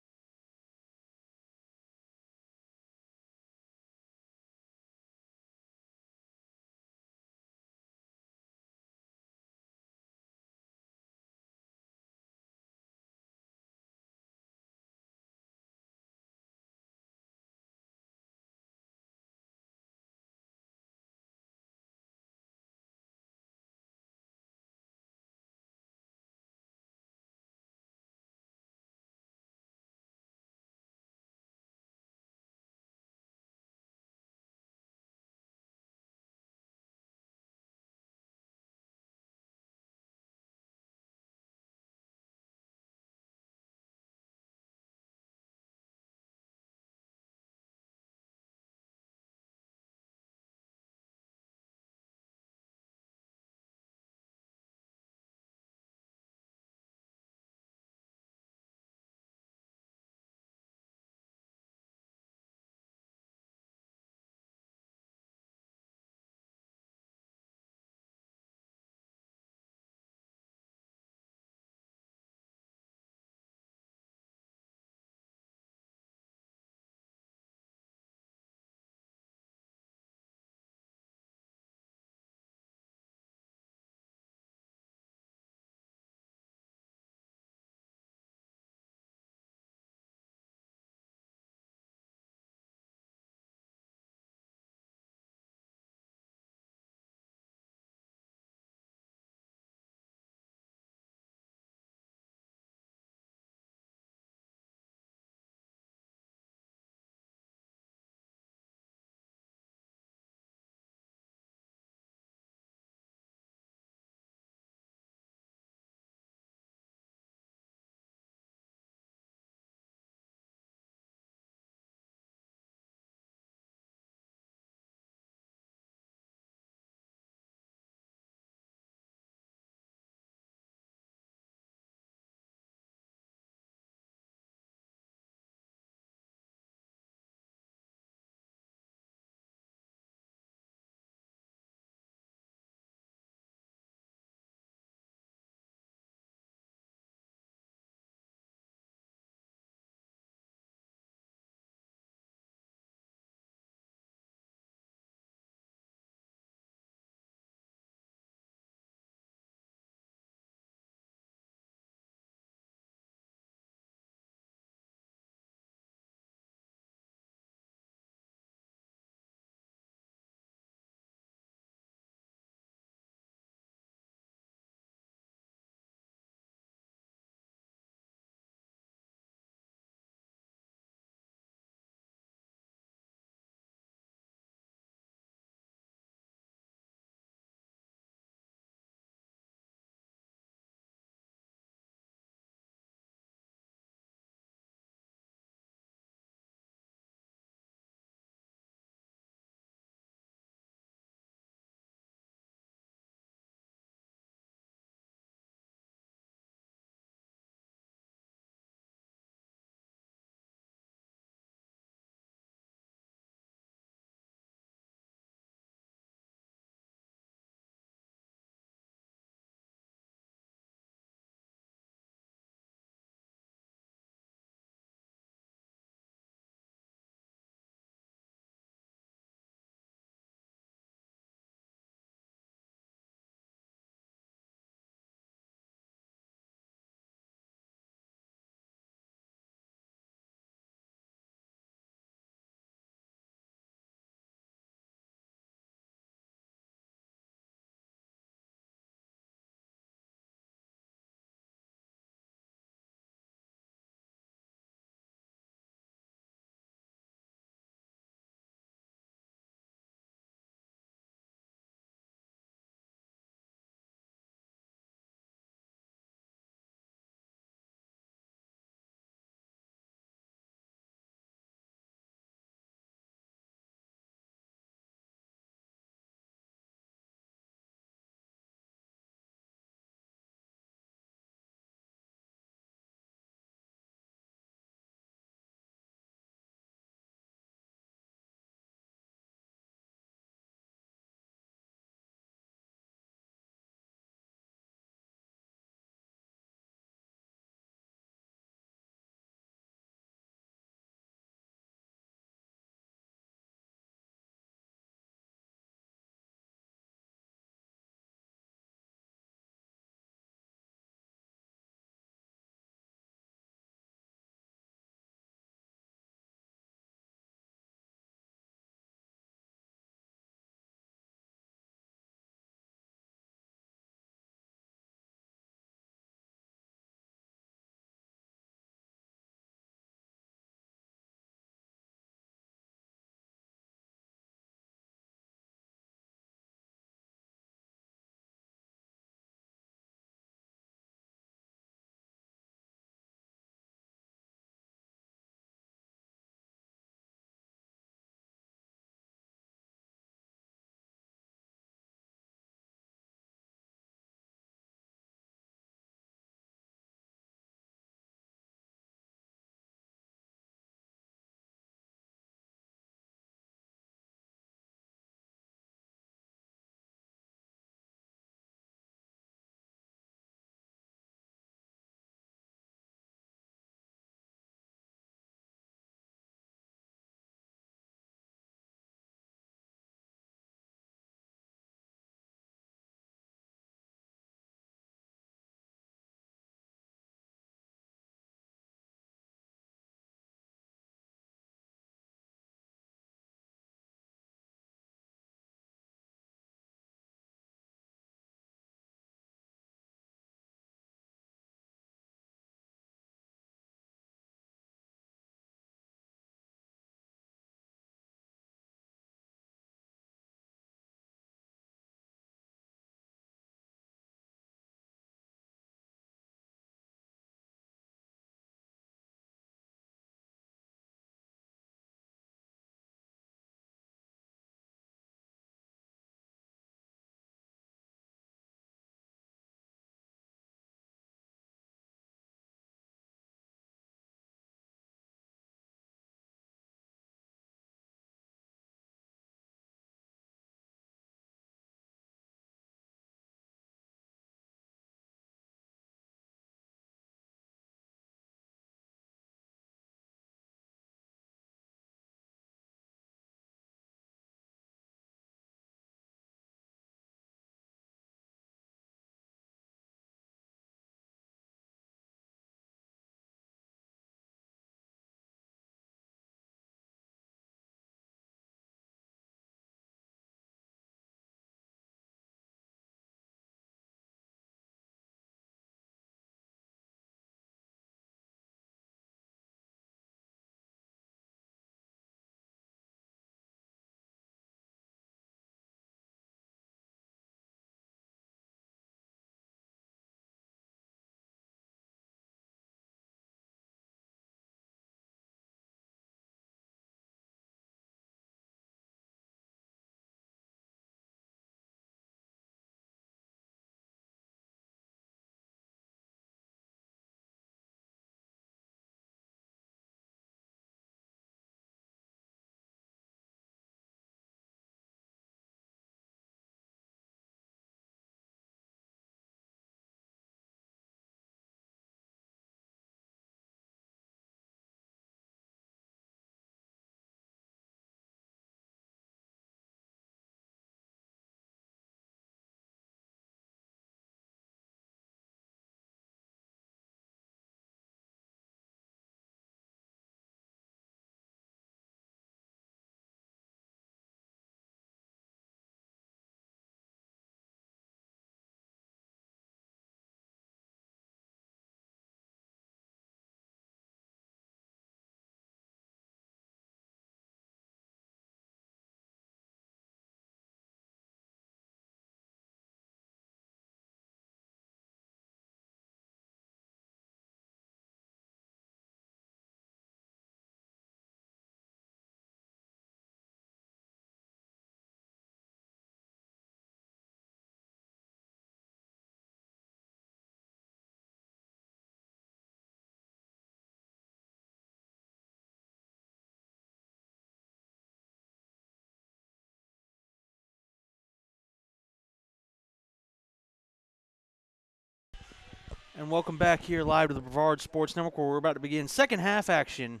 S1: And welcome back here live to the Brevard Sports Network, where we're about to begin second half action.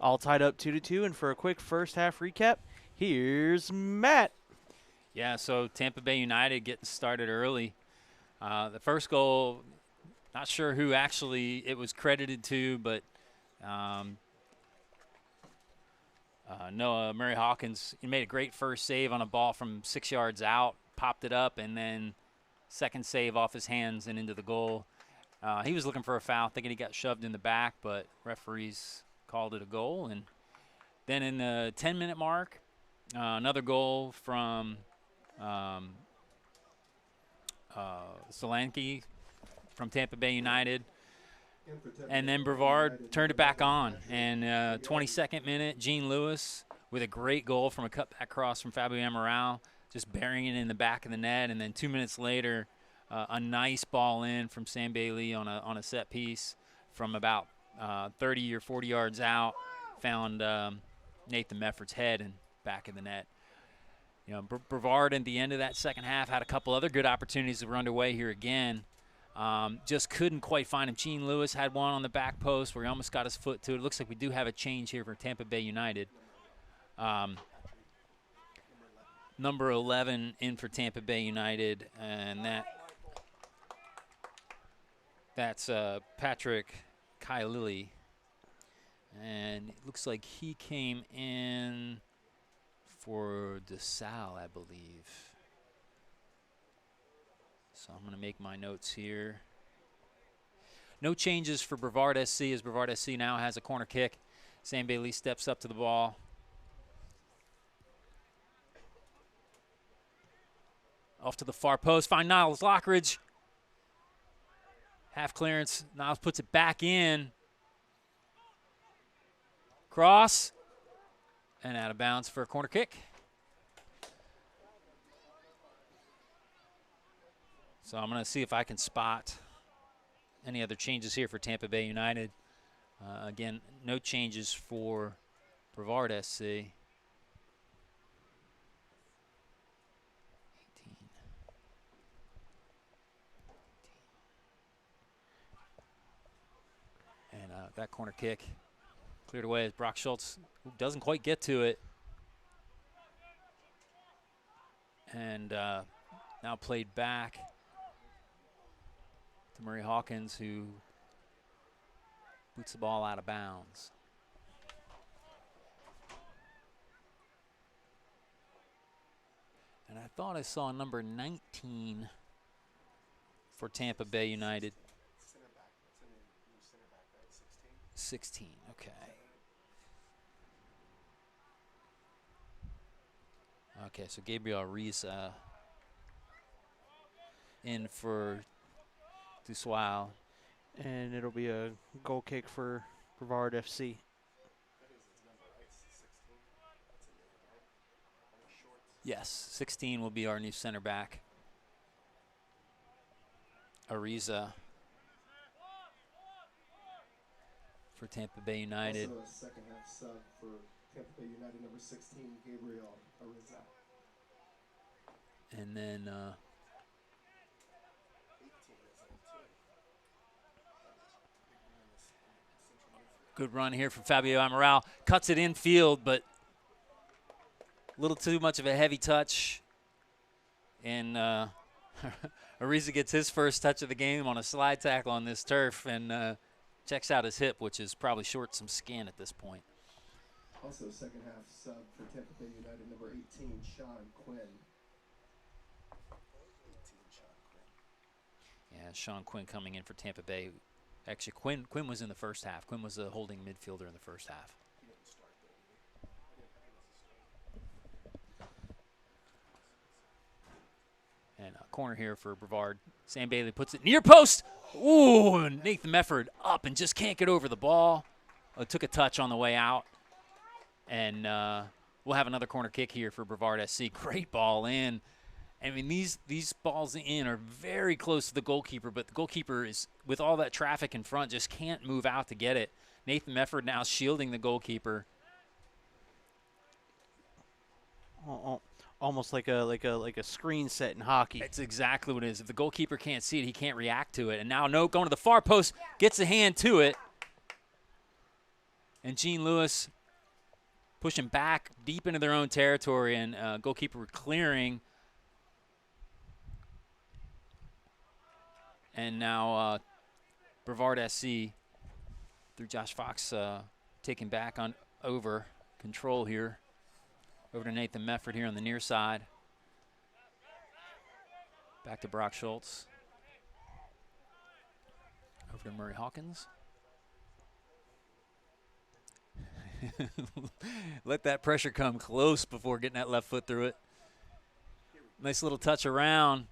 S1: All tied up 2-2. And for a quick first half recap, here's Matt.
S2: Yeah, so Tampa Bay United getting started early. The first goal, not sure who actually it was credited to, but Noah Murray Hawkins, he made a great first save on a ball from 6 yards out, popped it up, and then second save off his hands and into the goal. He was looking for a foul, thinking he got shoved in the back, but referees called it a goal. And then in the 10-minute mark, another goal from Solanke from Tampa Bay United. And then Brevard turned it back on. And 22nd minute, Gene Lewis with a great goal from a cutback cross from Fabio Amaral, just burying it in the back of the net. And then 2 minutes later, a nice ball in from Sam Bailey on a set piece from about 30 or 40 yards out, found Nathan Mefford's head and back of the net. You know, Brevard at the end of that second half had a couple other good opportunities that were underway here again. Just couldn't quite find him. Gene Lewis had one on the back post where he almost got his foot to it. It looks like we do have a change here for Tampa Bay United. Number 11 in for Tampa Bay United, and that's Patrick Kailili. And it looks like he came in for DeSalle, I believe. So I'm going to make my notes here. No changes for Brevard SC, as Brevard SC now has a corner kick. Sam Bailey steps up to the ball. Off to the far post, find Niles Lockridge. Half clearance, Niles puts it back in. Cross, and out of bounds for a corner kick. So I'm going to see if I can spot any other changes here for Tampa Bay United. Again, no changes for Brevard SC. 18. And that corner kick cleared away as Brock Schultz doesn't quite get to it. And now played back to Murray Hawkins, who boots the ball out of bounds. And I thought I saw number 19 for Tampa Bay United. 16, okay. Okay, so Gabriel Ariza in for Duswile.
S1: And it'll be a goal kick for Brevard FC.
S2: Yes, 16 will be our new center back. Ariza for Tampa Bay United.
S3: Also a second half sub for Tampa Bay United, number 16, Gabriel Ariza.
S2: And then good run here from Fabio Amaral. Cuts it infield, but a little too much of a heavy touch. And Ariza gets his first touch of the game on a slide tackle on this turf and checks out his hip, which is probably short some skin at this point.
S3: Also second half sub for Tampa Bay United, number 18, Sean Quinn.
S2: Yeah, Sean Quinn coming in for Tampa Bay. Actually, Quinn was in the first half. Quinn was a holding midfielder in the first half. And a corner here for Brevard. Sam Bailey puts it near post. Ooh, and Nathan Mefford up and just can't get over the ball. Took a touch on the way out. And we'll have another corner kick here for Brevard SC. Great ball in. I mean, these balls in are very close to the goalkeeper, but the goalkeeper is, with all that traffic in front, just can't move out to get it. Nathan Mefford now shielding the goalkeeper.
S1: almost like a screen set in hockey.
S2: It's exactly what it is. If the goalkeeper can't see it, he can't react to it. And now no going to the far post, gets a hand to it. And Gene Lewis pushing back deep into their own territory, and goalkeeper clearing. And now Brevard SC through Josh Fox taking back on over control here. Over to Nathan Mefford here on the near side. Back to Brock Schultz. Over to Murray Hawkins. Let that pressure come close before getting that left foot through it. Nice little touch around.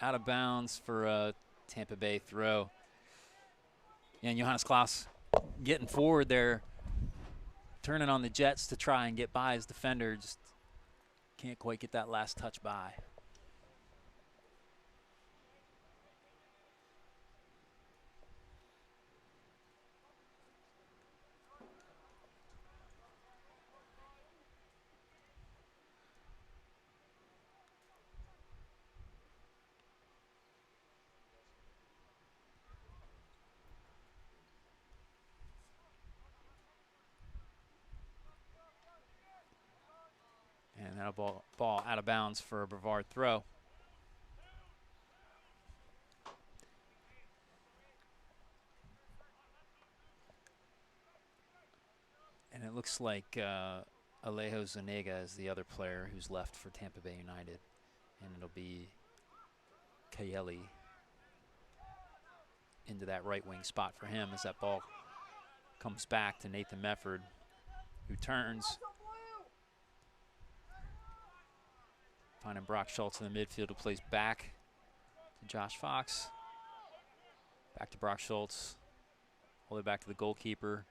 S2: Out of bounds for a Tampa Bay throw. And Johannes Klaus getting forward there, turning on the jets to try and get by his defender. Just can't quite get that last touch by. And that'll ball out of bounds for a Brevard throw. And it looks like Alejo Zuniga is the other player who's left for Tampa Bay United. And it'll be Kayeli into that right wing spot for him as that ball comes back to Nathan Mefford, who turns. Finding Brock Schultz in the midfield, who plays back to Josh Fox. Back to Brock Schultz. All the way back to the goalkeeper.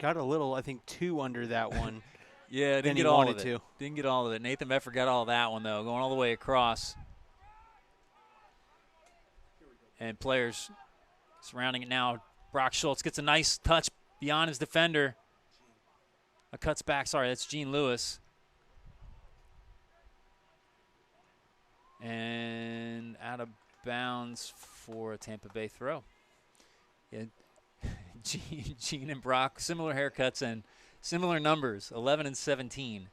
S1: Got a little, I think, two under that one.
S2: Yeah, didn't get all of it. Didn't get all of it. Nathan Mefford got all of that one, though, going all the way across. And players surrounding it now. Brock Schultz gets a nice touch beyond his defender. Cuts back. Sorry, that's Gene Lewis. And out of bounds for a Tampa Bay throw. Yeah. Gene and Brock, similar haircuts and similar numbers, 11 and 17.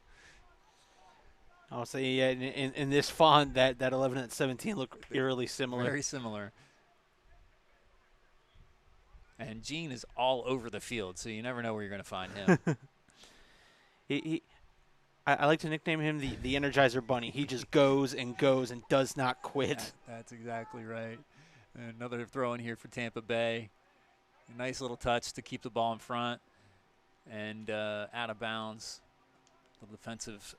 S1: I'll say, yeah, in this font, that 11 and 17 look eerily similar.
S2: Very similar. And Gene is all over the field, so you never know where you're going to find him.
S1: I like to nickname him the Energizer Bunny. He just goes and does not quit.
S2: That's exactly right. And another throw in here for Tampa Bay. A nice little touch to keep the ball in front. And out of bounds. The defensive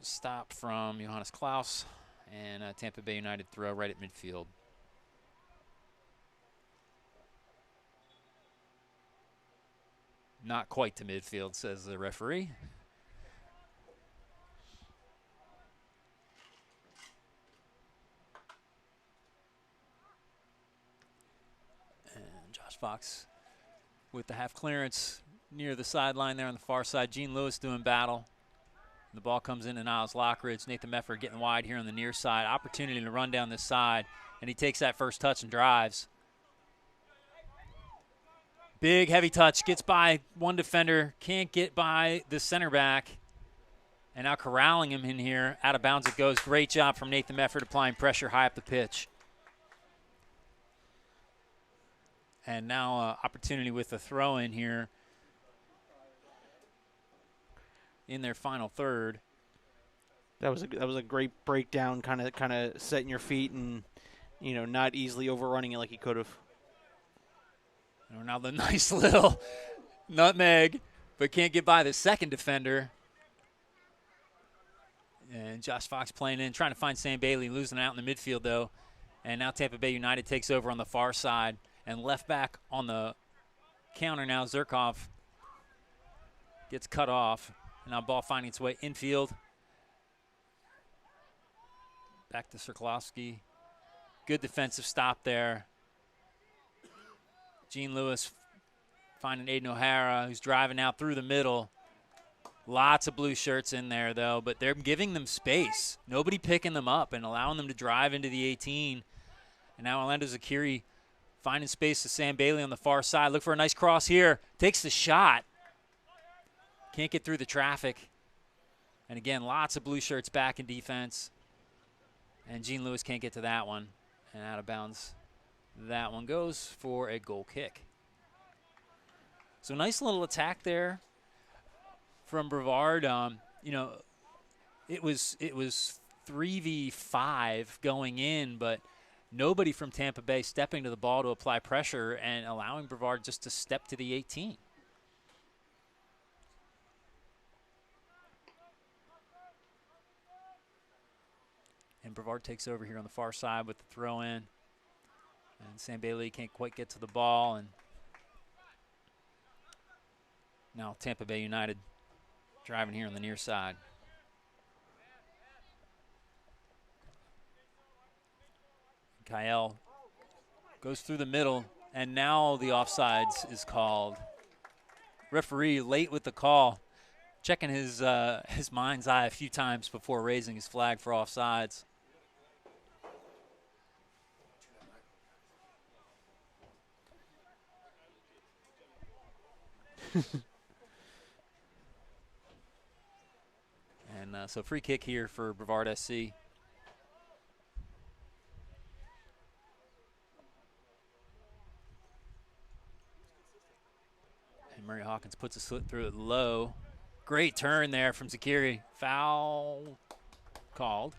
S2: stop from Johannes Klaus. And Tampa Bay United throw right at midfield. Not quite to midfield, says the referee. Josh Fox with the half clearance near the sideline there on the far side. Gene Lewis doing battle. The ball comes in to Niles Lockridge. Nathan Mefford getting wide here on the near side. Opportunity to run down this side, and he takes that first touch and drives. Big, heavy touch. Gets by one defender. Can't get by the center back. And now corralling him in here. Out of bounds it goes. Great job from Nathan Mefford applying pressure high up the pitch. And now opportunity with a throw in here in their final third.
S1: That was a great breakdown, kind of setting your feet and not easily overrunning it like he could have.
S2: Now the nice little nutmeg, but can't get by the second defender. And Josh Fox playing in, trying to find Sam Bailey, losing out in the midfield though. And now Tampa Bay United takes over on the far side. And left back on the counter now, Zerkov gets cut off. And now ball finding its way infield. Back to Sierklowski. Good defensive stop there. Gene Lewis finding Aiden O'Hara, who's driving out through the middle. Lots of blue shirts in there, though, but they're giving them space. Nobody picking them up and allowing them to drive into the 18. And now Orlando Zakiri finding space to Sam Bailey on the far side. Look for a nice cross here. Takes the shot. Can't get through the traffic. And again, lots of blue shirts back in defense. And Gene Lewis can't get to that one. And out of bounds. That one goes for a goal kick. So nice little attack there from Brevard. You know, it was 3v5 going in, but nobody from Tampa Bay stepping to the ball to apply pressure and allowing Brevard just to step to the 18. And Brevard takes over here on the far side with the throw in. And Sam Bailey can't quite get to the ball. And now Tampa Bay United driving here on the near side. Kyle goes through the middle, and now the offsides is called. Referee late with the call, checking his mind's eye a few times before raising his flag for offsides. And so free kick here for Brevard SC. And Murray Hawkins puts a foot through it low. Great turn there from Zakiri. Foul called.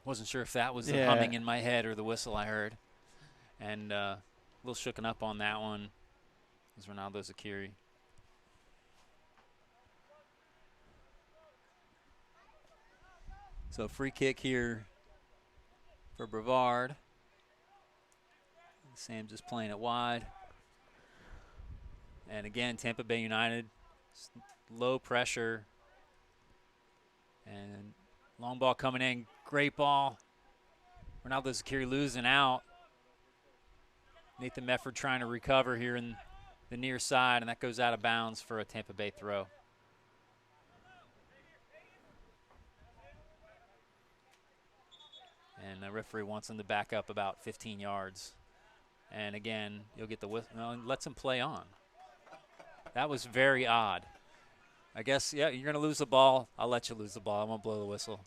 S2: Wasn't sure if that was the humming in my head or the whistle I heard. And a little shooken up on that one is Ronaldo Zakiri. So free kick here for Brevard. Sam just playing it wide. And again, Tampa Bay United, low pressure. And long ball coming in, great ball. Ronaldo Zakiri losing out. Nathan Mefford trying to recover here in the near side, and that goes out of bounds for a Tampa Bay throw. And the referee wants him to back up about 15 yards. And again, you'll get the whistle. No, lets him play on. That was very odd. I guess, yeah, you're going to lose the ball. I'll let you lose the ball. I won't blow the whistle.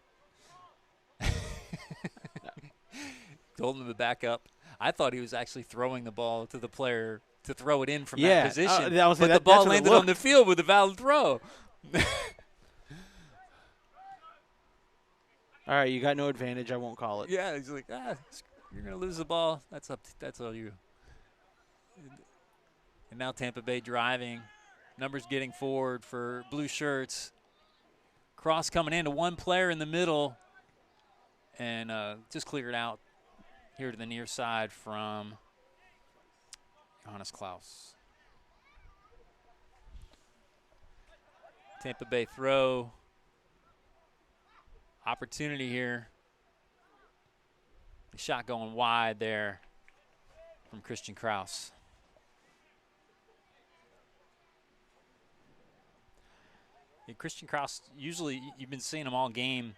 S2: Told him to back up. I thought he was actually throwing the ball to the player to throw it in from that position. But the ball landed on the field with a valid throw.
S1: All right, you got no advantage. I won't call it.
S2: Yeah, he's like, you're going to lose the ball. That's all you. And now Tampa Bay driving. Numbers getting forward for blue shirts. Cross coming in to one player in the middle. And just cleared out here to the near side from Johannes Klaus. Tampa Bay throw. Opportunity here. The shot going wide there from Christian Kraus. Yeah, Christian Kraus, usually you've been seeing him all game,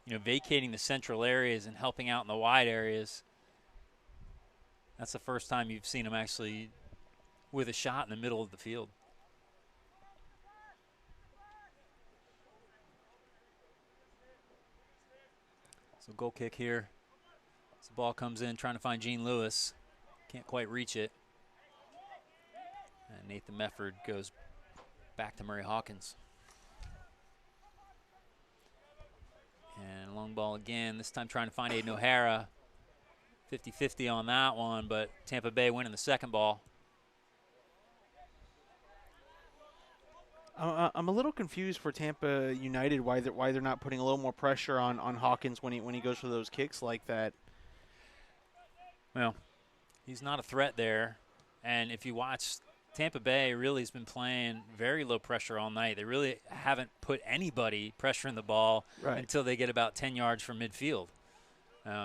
S2: vacating the central areas and helping out in the wide areas. That's the first time you've seen him actually with a shot in the middle of the field. So goal kick here. As the ball comes in, trying to find Gene Lewis. Can't quite reach it. And Nathan Mefford goes back to Murray Hawkins. And long ball again, this time trying to find Aiden O'Hara. 50-50 on that one, but Tampa Bay winning the second ball.
S1: I'm a little confused for Tampa United why they're not putting a little more pressure on Hawkins when he goes for those kicks like that.
S2: Well, he's not a threat there, and if you watch, Tampa Bay really has been playing very low pressure all night. They really haven't put anybody pressuring the ball until they get about 10 yards from midfield.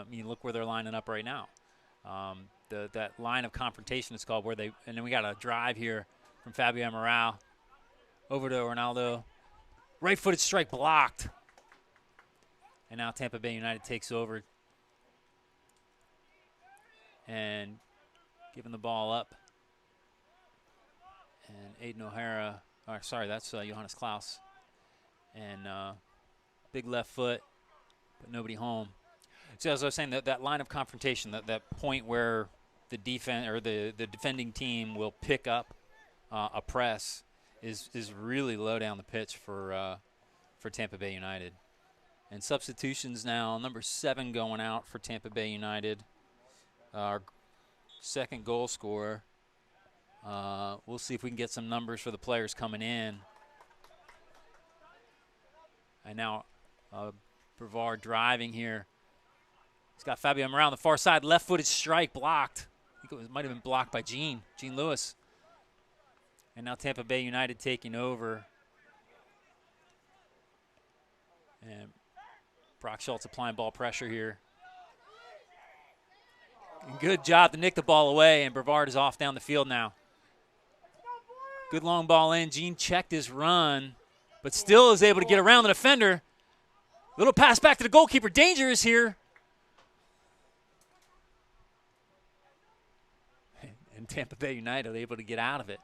S2: You look where they're lining up right now. that line of confrontation is called, and then we got a drive here from Fabio Amaral over to Ronaldo. Right-footed strike blocked. And now Tampa Bay United takes over and giving the ball up. And Aiden O'Hara, that's Johannes Klaus. And big left foot, but nobody home. So as I was saying, that line of confrontation, that point where the defending team will pick up a press is really low down the pitch for Tampa Bay United. And substitutions now, number 7 going out for Tampa Bay United. Our second goal scorer. We'll see if we can get some numbers for the players coming in. And now Brevard driving here. He's got Fabio Amaral on the far side. Left-footed strike blocked. I think it might have been blocked by Gene Lewis. And now Tampa Bay United taking over. And Brock Schultz applying ball pressure here. And good job to nick the ball away, and Brevard is off down the field now. Good long ball in. Gene checked his run, but still is able to get around the defender. Little pass back to the goalkeeper. Danger is here. And Tampa Bay United able to get out of it.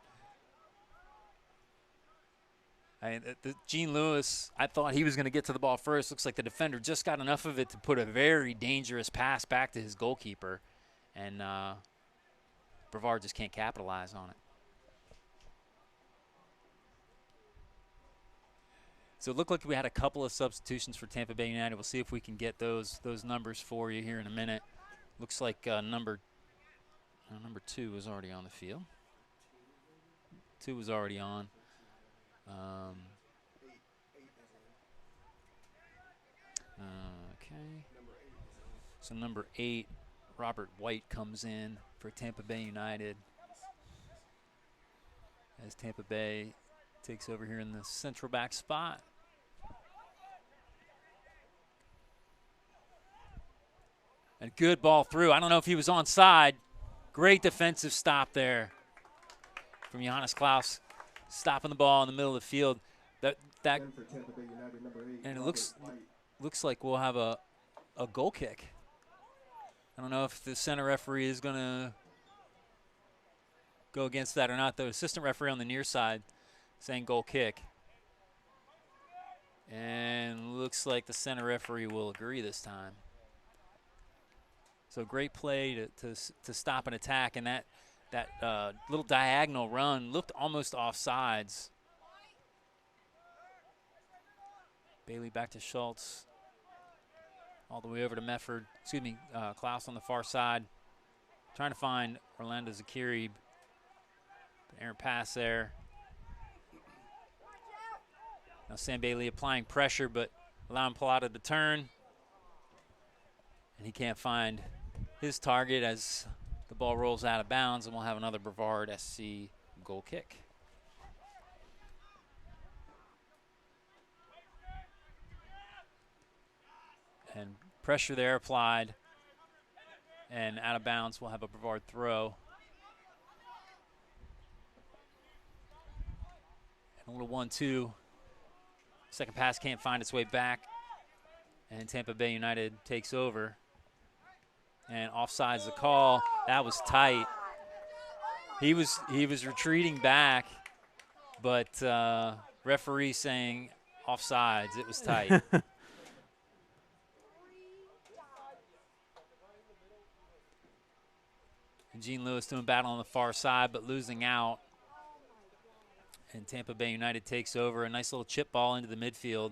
S2: Gene Lewis, I thought he was going to get to the ball first. Looks like the defender just got enough of it to put a very dangerous pass back to his goalkeeper. And Brevard just can't capitalize on it. So it looked like we had a couple of substitutions for Tampa Bay United. We'll see if we can get those numbers for you here in a minute. Looks like number 2 was already on the field. 2 was already on. Okay. So number 8, Robert White, comes in for Tampa Bay United as Tampa Bay takes over here in the central back spot. And a good ball through. I don't know if he was onside. Great defensive stop there from Johannes Klaus, stopping the ball in the middle of the field. And it looks like we'll have a goal kick. I don't know if the center referee is going to go against that or not. The assistant referee on the near side saying goal kick. And looks like the center referee will agree this time. So great play to stop an attack, and that little diagonal run looked almost offsides. Bailey back to Schultz. All the way over to Klaus on the far side. Trying to find Orlando Zakiri. Errant pass there. Now Sam Bailey applying pressure, but allowing Pallotta to turn. And he can't find his target as the ball rolls out of bounds, and we'll have another Brevard SC goal kick. And pressure there applied, and out of bounds, we'll have a Brevard throw. And a little 1-2. Second pass can't find its way back, and Tampa Bay United takes over. And offside's the call. That was tight. He was retreating back, but referee saying offsides. It was tight. And Gene Lewis doing battle on the far side, but losing out. And Tampa Bay United takes over. A nice little chip ball into the midfield.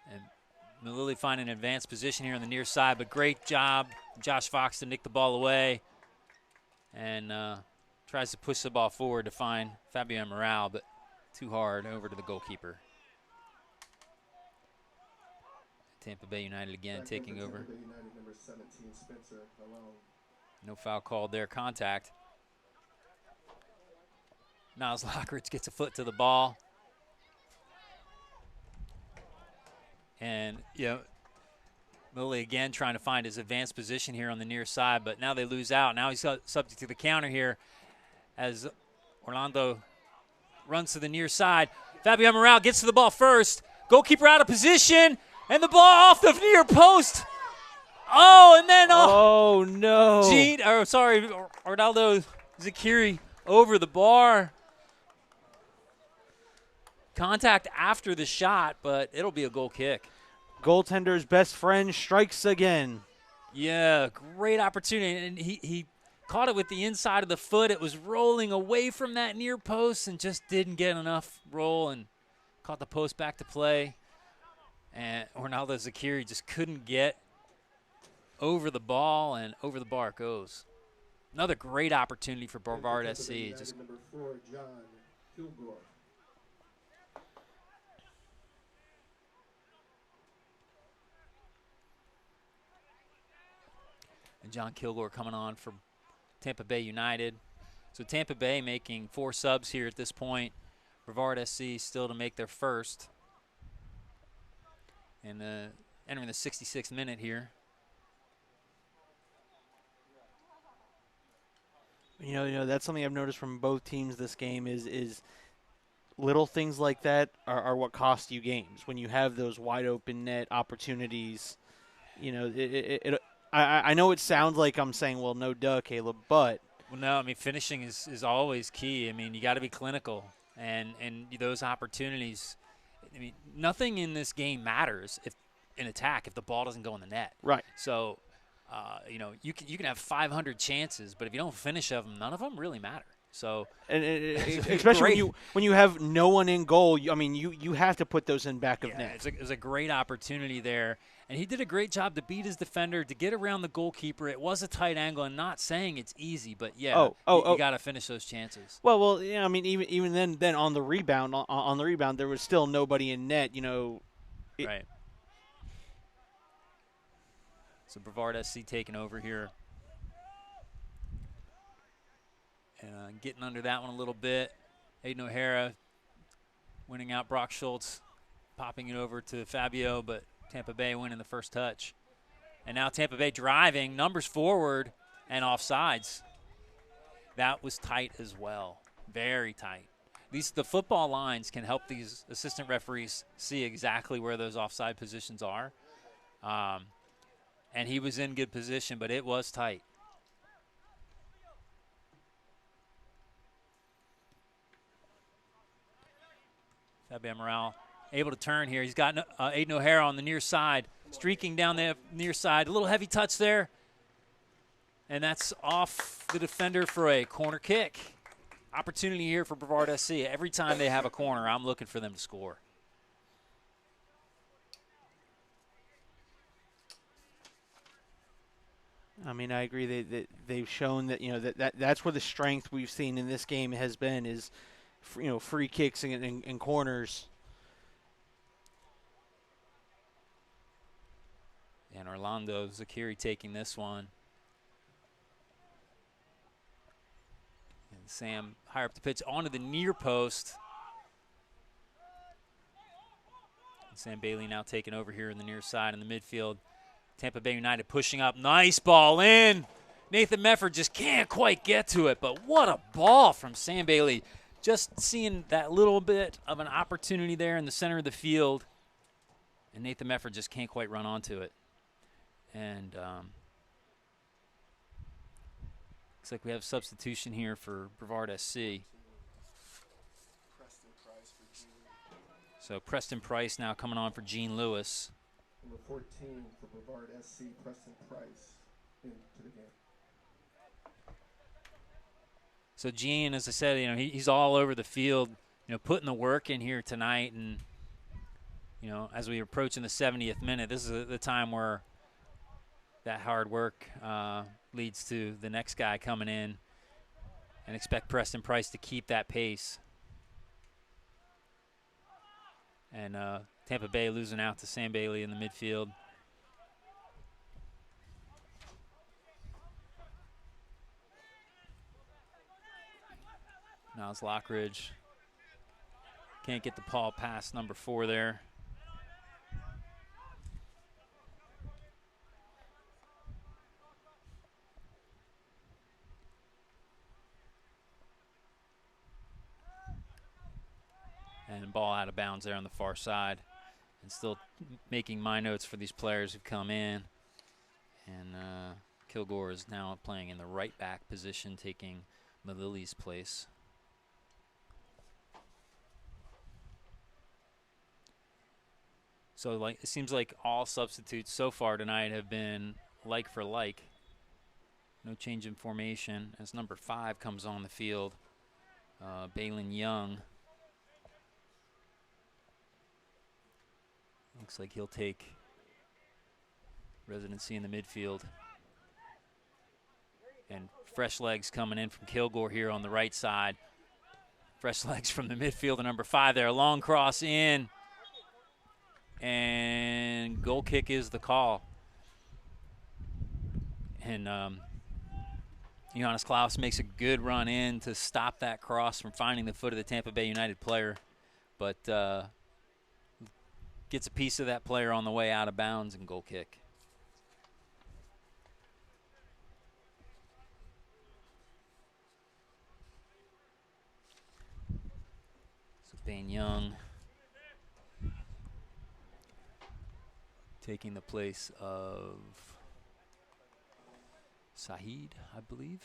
S2: And Malili finding an advanced position here on the near side, but great job, Josh Fox, to nick the ball away. And tries to push the ball forward to find Fabio Amaral, but too hard over to the goalkeeper. Tampa Bay United again taking over.
S3: Tampa Bay United, number 17, Spencer Malone.
S2: No foul called there. Contact. Niles Lockridge gets a foot to the ball. And, Lilly again trying to find his advanced position here on the near side, but now they lose out. Now he's subject to the counter here as Orlando runs to the near side. Fabio Amaral gets to the ball first. Goalkeeper out of position, and the ball off the near post. Oh, and then
S1: oh no!
S2: Ronaldo Zakiri over the bar. Contact after the shot, but it'll be a goal kick.
S1: Goaltender's best friend strikes again.
S2: Yeah, great opportunity, and he caught it with the inside of the foot. It was rolling away from that near post and just didn't get enough roll and caught the post back to play. And Ronaldo Zakiri just couldn't get over the ball, and over the bar it goes. Another great opportunity for Brevard SC. Just
S3: number 4, John Kilgore.
S2: And John Kilgore coming on from Tampa Bay United. So Tampa Bay making 4 subs here at this point. Brevard SC still to make their first. And entering the 66th minute here.
S1: You know that's something I've noticed from both teams this game is little things like that are what cost you games. When you have those wide open net opportunities, I know it sounds like I'm saying, well, no duh, Caleb, but
S2: well, no, I mean finishing is always key. I mean you got to be clinical, and those opportunities. I mean nothing in this game matters if in attack if the ball doesn't go in the net.
S1: Right.
S2: So. You can have 500 chances, but if you don't finish of them, none of them really matter. So,
S1: and especially when you have no one in goal, you have to put those in back of net.
S2: It was a great opportunity there, and he did a great job to beat his defender, to get around the goalkeeper. It was a tight angle, and not saying it's easy, but you got to finish those chances.
S1: Well, yeah, I mean even then on the rebound there was still nobody in net.
S2: Right. So Brevard SC taking over here. And getting under that one a little bit. Aiden O'Hara winning out Brock Schultz, popping it over to Fabio, but Tampa Bay winning the first touch. And now Tampa Bay driving, numbers forward, and offsides. That was tight as well. Very tight. The football lines can help these assistant referees see exactly where those offside positions are. And he was in good position, but it was tight. Fabio Amaral able to turn here. He's got Aiden O'Hara on the near side, streaking down the near side. A little heavy touch there. And that's off the defender for a corner kick. Opportunity here for Brevard SC. Every time they have a corner, I'm looking for them to score.
S1: I mean, I agree. They've shown that that's where the strength we've seen in this game has been is, free kicks and corners.
S2: And Orlando Zakiri taking this one. And Sam higher up the pitch onto the near post. And Sam Bailey now taking over here in the near side in the midfield. Tampa Bay United pushing up. Nice ball in. Nathan Mefford just can't quite get to it, but what a ball from Sam Bailey. Just seeing that little bit of an opportunity there in the center of the field, and Nathan Mefford just can't quite run onto it. And looks like we have substitution here for Brevard SC. So Preston Price now coming on for Gene Lewis.
S3: Number 14 for Brevard SC, Preston Price, into the game.
S2: So Gene, as I said, he's all over the field, putting the work in here tonight. And, as we approach in the 70th minute, this is the time where that hard work leads to the next guy coming in, and expect Preston Price to keep that pace. And Tampa Bay losing out to Sam Bailey in the midfield. Niles Lockridge can't get the ball past number 4 there. And ball out of bounds there on the far side. And still making my notes for these players who've come in. And Kilgore is now playing in the right back position, taking Malili's place. So it seems like all substitutes so far tonight have been like for like. No change in formation as number 5 comes on the field. Balin Young. Looks like he'll take residency in the midfield. And fresh legs coming in from Kilgore here on the right side. Fresh legs from the midfield, number 5 there. Long cross in. And goal kick is the call. And Johannes Klaus makes a good run in to stop that cross from finding the foot of the Tampa Bay United player. But gets a piece of that player on the way out of bounds and goal kick. So Bane Young taking the place of Saeed, I believe.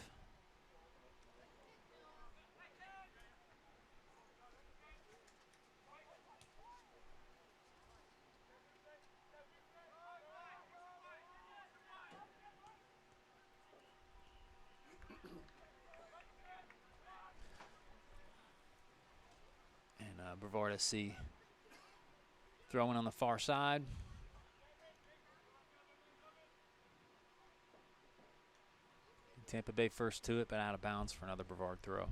S2: And Brevard SC throwing on the far side. Tampa Bay first to it, but out of bounds for another Brevard throw.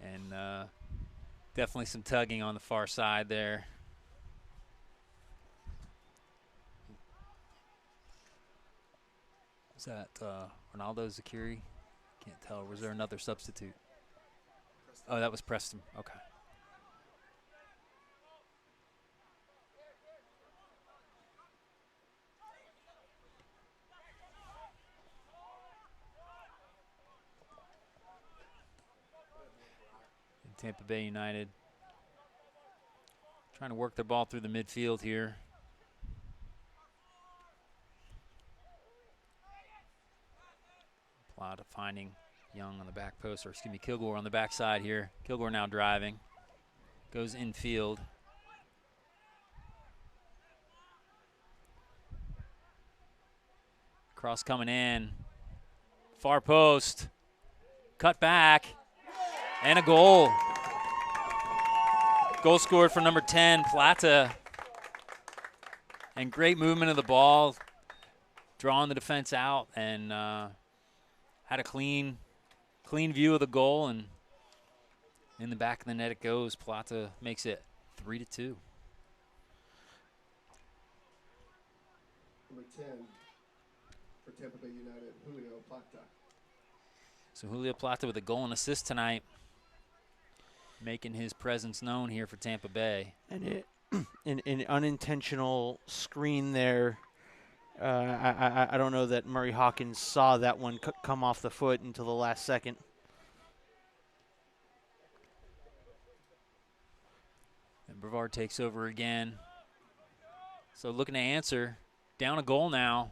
S2: And definitely some tugging on the far side there. Was that Ronaldo Zakiri? Can't tell. Was there another substitute? Oh, that was Preston. Okay. And Tampa Bay United trying to work their ball through the midfield here. Plata finding Young on the back post, or excuse me, Kilgore on the backside here. Kilgore now driving. Goes infield. Cross coming in. Far post. Cut back. And a goal. Goal scored for number 10, Plata. And great movement of the ball. Drawing the defense out and had a clean view of the goal, and in the back of the net it goes. Plata makes it 3-2.
S3: Number 10 for Tampa Bay United, Julio Plata.
S2: So Julio Plata with a goal and assist tonight, making his presence known here for Tampa Bay.
S1: And an unintentional screen there. I don't know that Murray Hawkins saw that one come off the foot until the last second.
S2: And Brevard takes over again. So looking to answer. Down a goal now.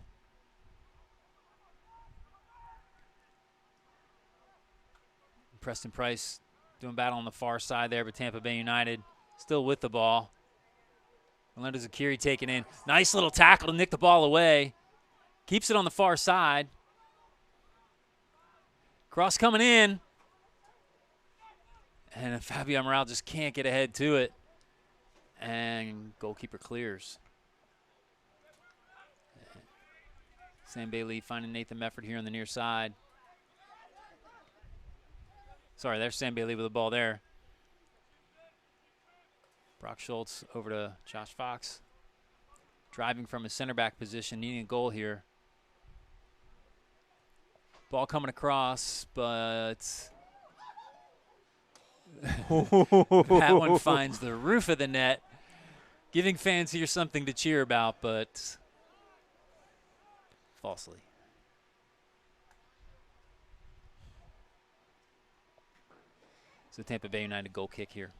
S2: Preston Price doing battle on the far side there, but Tampa Bay United still with the ball. Orlando Zakiri taking in. Nice little tackle to nick the ball away. Keeps it on the far side. Cross coming in. And Fabio Amaral just can't get ahead to it. And goalkeeper clears. Sam Bailey finding Nathan Mefford here on the near side. Sorry, there's Sam Bailey with the ball there. Brock Schultz over to Josh Fox. Driving from his center back position, needing a goal here. Ball coming across, but that one finds the roof of the net, giving fans here something to cheer about, but falsely. So Tampa Bay United goal kick here.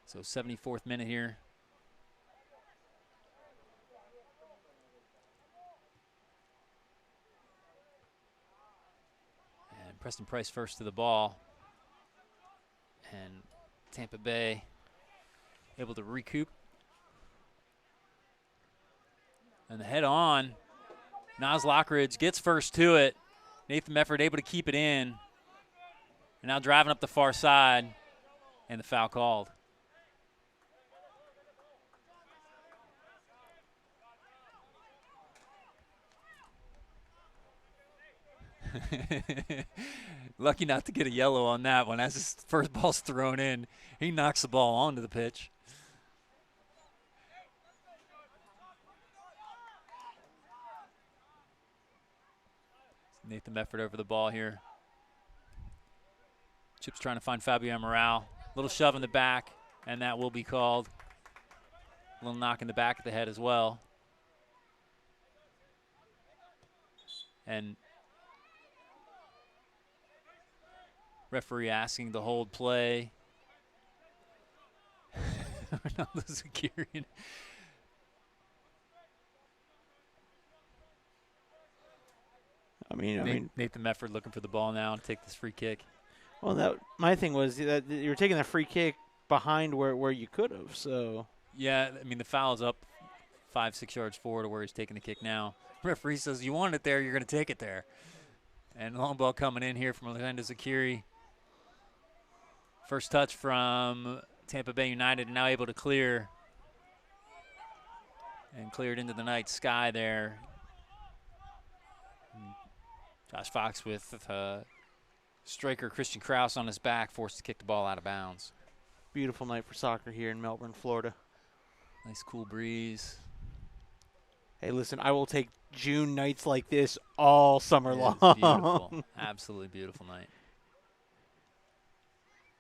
S2: So 74th minute here. And Preston Price first to the ball. And Tampa Bay able to recoup. And the head on. Nas Lockridge gets first to it. Nathan Mefford able to keep it in. And now driving up the far side. And the foul called. Lucky not to get a yellow on that one. As his first ball's thrown in, he knocks the ball onto the pitch. Nathan Mefford over the ball here. Chip's trying to find Fabio Amaral. Little shove in the back, and that will be called. A little knock in the back of the head as well. And referee asking to hold play. Ronaldo Zakirian.
S1: I mean,
S2: Nathan Mefford looking for the ball now to take this free kick.
S1: Well, my thing was that you were taking that free kick behind where you could have. So
S2: yeah, I mean the foul's up 5-6 yards forward to where he's taking the kick now. Referee says you want it there, you're going to take it there. And long ball coming in here from Orlando Zakiri. First touch from Tampa Bay United, and now able to clear. And cleared into the night sky there. Josh Fox with striker Christian Kraus on his back, forced to kick the ball out of bounds.
S1: Beautiful night for soccer here in Melbourne, Florida.
S2: Nice cool breeze.
S1: Hey, listen, I will take June nights like this all summer long.
S2: Beautiful. Absolutely beautiful night.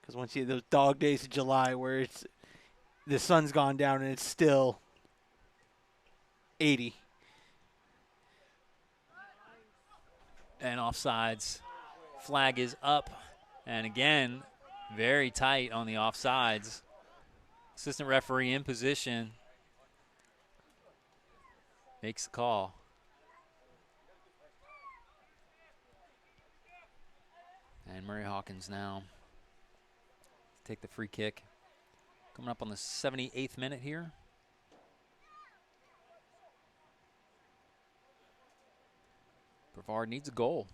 S1: Because once you those dog days of July where the sun's gone down and it's still 80.
S2: And offsides. Flag is up. And again, very tight on the offsides. Assistant referee in position. Makes the call. And Murray Hawkins now take the free kick. Coming up on the 78th minute here. Brevard needs a goal.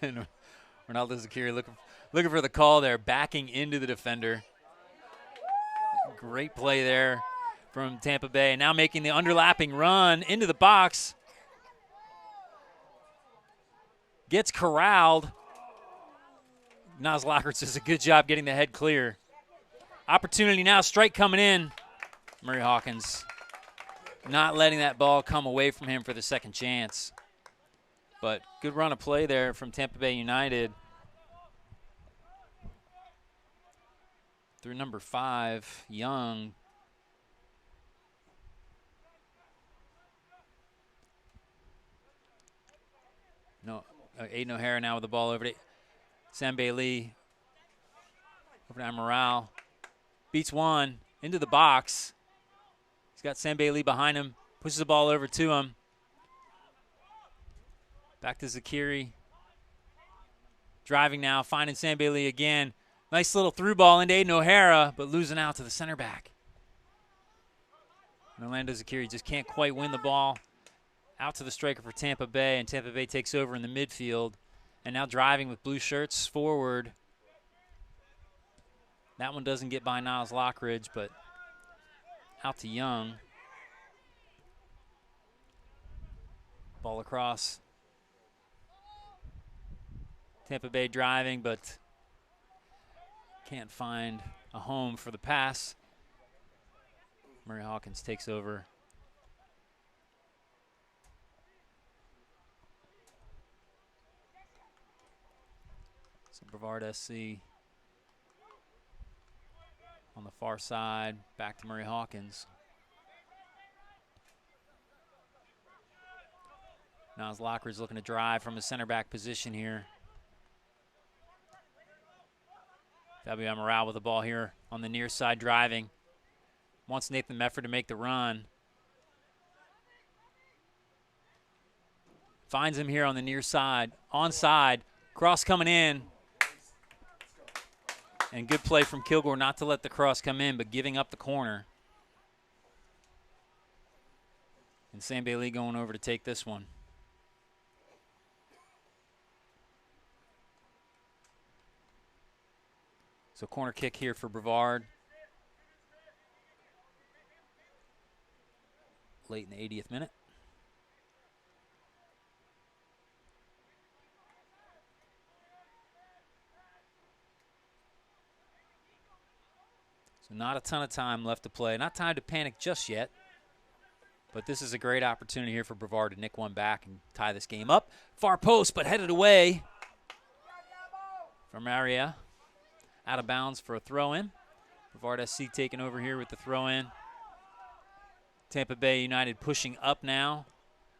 S2: And Ronaldo Zakiri looking for the call there, backing into the defender. Great play there from Tampa Bay. Now making the underlapping run into the box. Gets corralled. Nas Lockridge does a good job getting the head clear. Opportunity now, strike coming in. Murray Hawkins not letting that ball come away from him for the second chance. But good run of play there from Tampa Bay United. Through number 5, Young. No, Aiden O'Hara now with the ball over to Sam Bailey. Over to Amaral. Beats one into the box. He's got Sam Bailey behind him. Pushes the ball over to him. Back to Zakiri. Driving now, finding Sam Bailey again. Nice little through ball into Aiden O'Hara, but losing out to the center back. And Orlando Zakiri just can't quite win the ball. Out to the striker for Tampa Bay, and Tampa Bay takes over in the midfield. And now driving with blue shirts forward. That one doesn't get by Niles Lockridge, but out to Young. Ball across. Tampa Bay driving, but can't find a home for the pass. Murray Hawkins takes over. So Brevard SC on the far side, back to Murray Hawkins. Niles Lockridge looking to drive from the center back position here. W. Morale with the ball here on the near side driving. Wants Nathan Mefford to make the run. Finds him here on the near side. Onside. Cross coming in. And good play from Kilgore not to let the cross come in, but giving up the corner. And Sam Bailey going over to take this one. So corner kick here for Brevard. Late in the 80th minute. So not a ton of time left to play. Not time to panic just yet. But this is a great opportunity here for Brevard to nick one back and tie this game up. Far post, but headed away from Aria. Out of bounds for a throw-in. Brevard SC taking over here with the throw-in. Tampa Bay United pushing up now.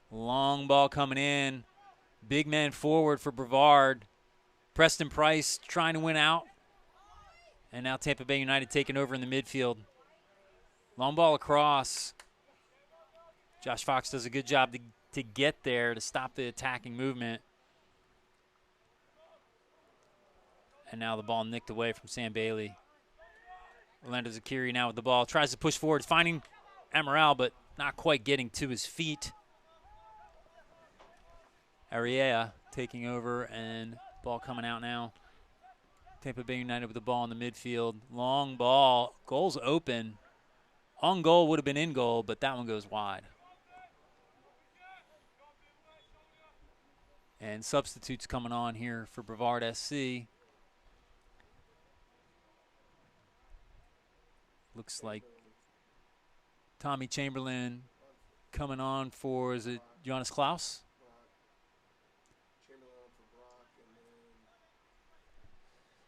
S2: Long ball coming in. Big man forward for Brevard. Preston Price trying to win out. And now Tampa Bay United taking over in the midfield. Long ball across. Josh Fox does a good job to get there to stop the attacking movement. And now the ball nicked away from Sam Bailey. Orlando Zakiri now with the ball. Tries to push forward, finding Amaral, but not quite getting to his feet. Ariea taking over, and ball coming out now. Tampa Bay United with the ball in the midfield. Long ball. Goal's open. On goal would have been in goal, but that one goes wide. And substitutes coming on here for Brevard SC. Looks like Tommy Chamberlain coming on for, is it Johannes Klaus?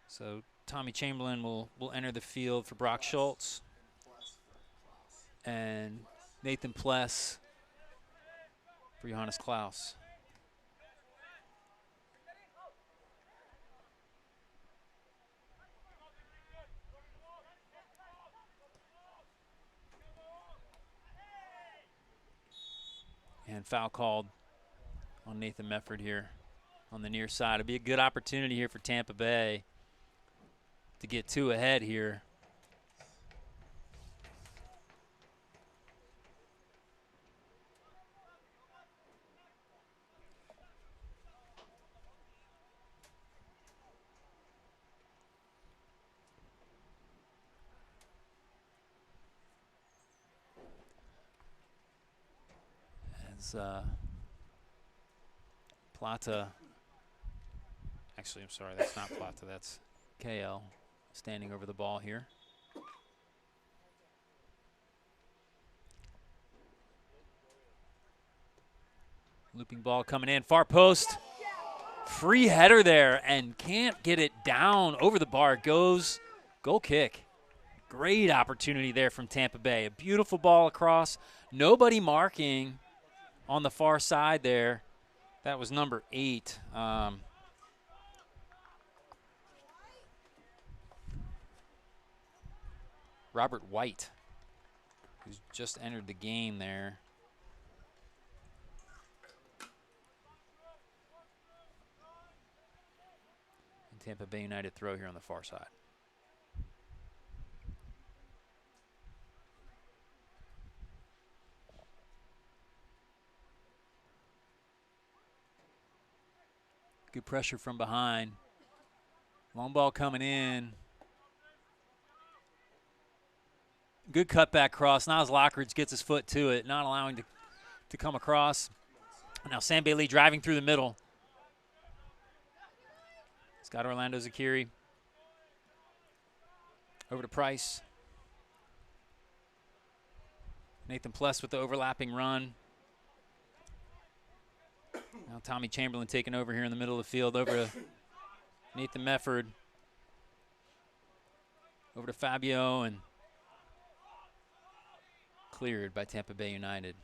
S2: So Tommy Chamberlain will enter the field for Brock Schultz. And Nathan Pless for Johannes Klaus. And foul called on Nathan Mefford here on the near side. It'll be a good opportunity here for Tampa Bay to get two ahead here. Plata, actually, I'm sorry, that's not Plata, that's KL standing over the ball here. Looping ball coming in, far post. Free header there, and can't get it down over the bar. It goes, goal kick. Great opportunity there from Tampa Bay. A beautiful ball across. Nobody marking on the far side there. That was number 8. Robert White, who's just entered the game there. And Tampa Bay United throw here on the far side. Good pressure from behind. Long ball coming in. Good cutback cross. Niles Lockridge gets his foot to it, not allowing to come across. Now Sam Bailey driving through the middle. It's got Orlando Zakiri. Over to Price. Nathan Pless with the overlapping run. Now Tommy Chamberlain taking over here in the middle of the field. Over to Nathan Mefford. Over to Fabio, and cleared by Tampa Bay United.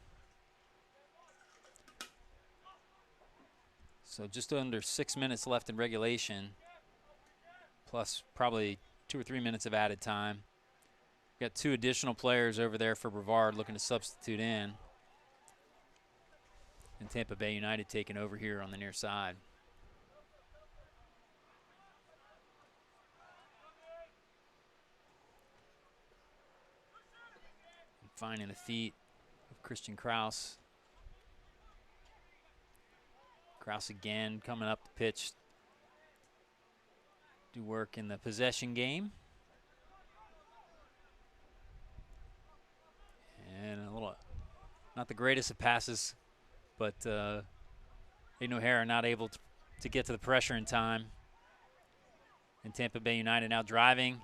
S2: So just under 6 minutes left in regulation, plus probably 2 or 3 minutes of added time. Got 2 additional players over there for Brevard looking to substitute in. And Tampa Bay United taking over here on the near side. And finding the feet of Christian Kraus. Kraus again coming up the pitch. Do work in the possession game. And a little, not the greatest of passes, but Aiden O'Hara not able to get to the pressure in time. And Tampa Bay United now driving,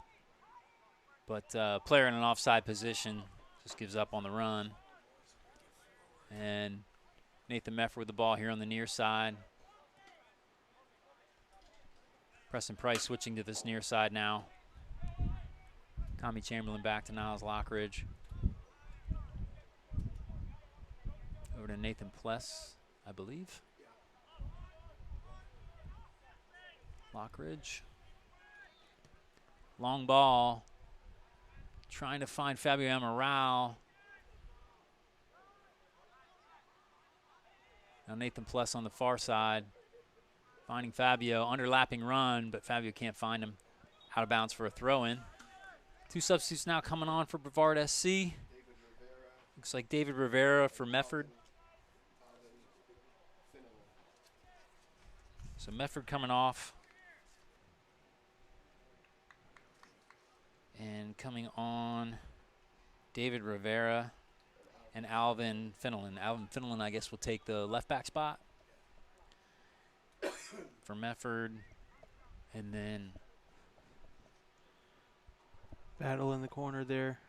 S2: but player in an offside position just gives up on the run. And Nathan Mefford with the ball here on the near side. Preston Price switching to this near side now. Tommy Chamberlain back to Niles Lockridge. Over to Nathan Pless, I believe. Lockridge. Long ball. Trying to find Fabio Amaral. Now Nathan Pless on the far side. Finding Fabio, underlapping run, but Fabio can't find him. Out of bounds for a throw-in. 2 substitutes now coming on for Brevard SC. Looks like David Rivera for Mefford. So Mefford coming off. And coming on, David Rivera and Alvin Finnelan. Alvin Finnelan, I guess, will take the left back spot for Mefford. And then
S1: Battle in the corner there.